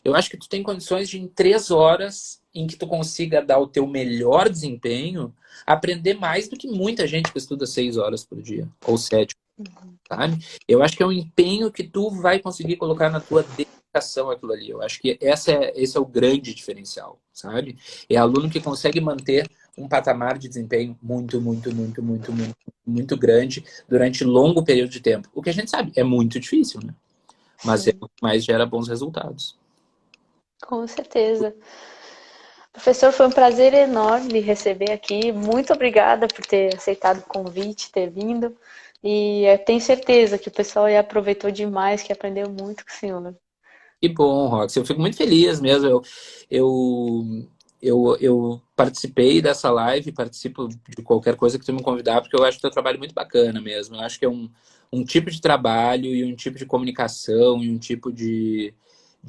Eu acho que tu tem condições de, em 3 horas, em que tu consiga dar o teu melhor desempenho, aprender mais do que muita gente que estuda 6 horas por dia, ou 7, sabe? Eu acho que é um empenho que tu vai conseguir colocar na tua dedicação aquilo ali. Eu acho que esse é o grande diferencial, sabe? É aluno que consegue manter um patamar de desempenho muito grande durante longo período de tempo. O que a gente sabe é muito difícil, né? Mas é o que mais gera bons resultados. Com certeza. Professor, foi um prazer enorme lhe receber aqui. Muito obrigada por ter aceitado o convite, ter vindo. E eu tenho certeza que o pessoal aí aproveitou demais, que aprendeu muito com o senhor. Que bom, Rox. Eu fico muito feliz mesmo. Eu, eu participei dessa live, participo de qualquer coisa que tu me convidar, porque eu acho o teu trabalho muito bacana mesmo. Eu acho que é um tipo de trabalho e um tipo de comunicação e um tipo de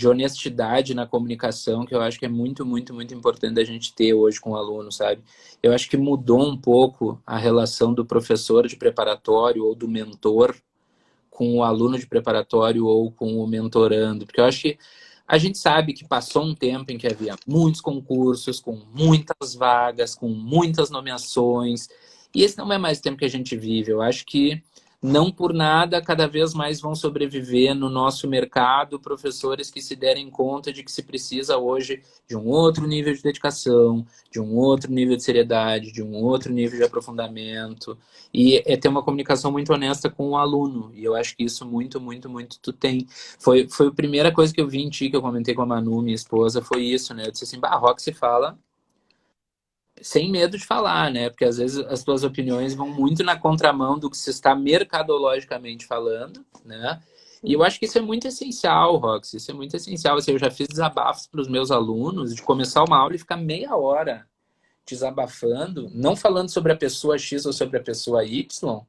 honestidade na comunicação que eu acho que é muito, muito, muito importante a gente ter hoje com o aluno, sabe? Eu acho que mudou um pouco a relação do professor de preparatório ou do mentor com o aluno de preparatório ou com o mentorando, porque eu acho que a gente sabe que passou um tempo em que havia muitos concursos, com muitas vagas, com muitas nomeações, e esse não é mais o tempo que a gente vive. Eu acho que não por nada, cada vez mais vão sobreviver no nosso mercado professores que se derem conta de que se precisa hoje de um outro nível de dedicação, de um outro nível de seriedade, de um outro nível de aprofundamento, e é ter uma comunicação muito honesta com o aluno. E eu acho que isso muito, muito, muito tu tem. Foi a primeira coisa que eu vi em ti, que eu comentei com a Manu, minha esposa, foi isso, né? Eu disse assim, bah, rock se fala sem medo de falar, né? Porque às vezes as tuas opiniões vão muito na contramão do que se está mercadologicamente falando, né? E eu acho que isso é muito essencial, Rox, isso é muito essencial. Assim, eu já fiz desabafos para os meus alunos de começar uma aula e ficar meia hora desabafando, não falando sobre a pessoa X ou sobre a pessoa Y,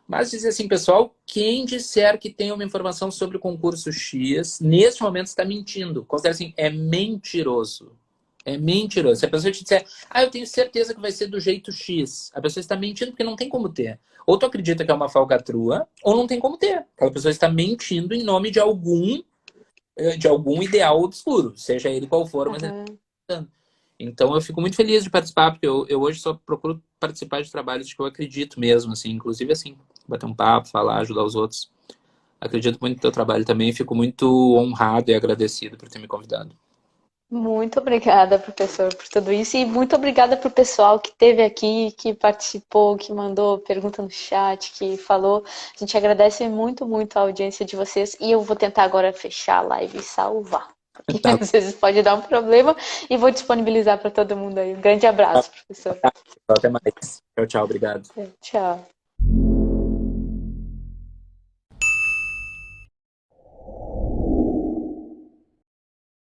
mas dizer assim, pessoal, quem disser que tem uma informação sobre o concurso X, neste momento está mentindo. Considera assim, é mentiroso. É mentiroso. Se a pessoa te disser, eu tenho certeza que vai ser do jeito X, a pessoa está mentindo porque não tem como ter. Ou tu acredita que é uma falcatrua, ou não tem como ter. Aquela pessoa está mentindo em nome de algum ideal obscuro, seja ele qual for, mas ele Aham. está mentindo. Então eu fico muito feliz de participar, porque eu hoje só procuro participar de trabalhos que eu acredito mesmo, assim, inclusive assim, bater um papo, falar, ajudar os outros. Acredito muito no teu trabalho também, fico muito honrado e agradecido por ter me convidado. Muito obrigada, professor, por tudo isso. E muito obrigada para o pessoal que esteve aqui, que participou, que mandou pergunta no chat, que falou. A gente agradece muito, muito a audiência de vocês. E eu vou tentar agora fechar a live e salvar. Porque Tá, às vezes pode dar um problema. E vou disponibilizar para todo mundo aí. Um grande abraço, professor. até mais. Tchau, tchau, obrigado. Tchau.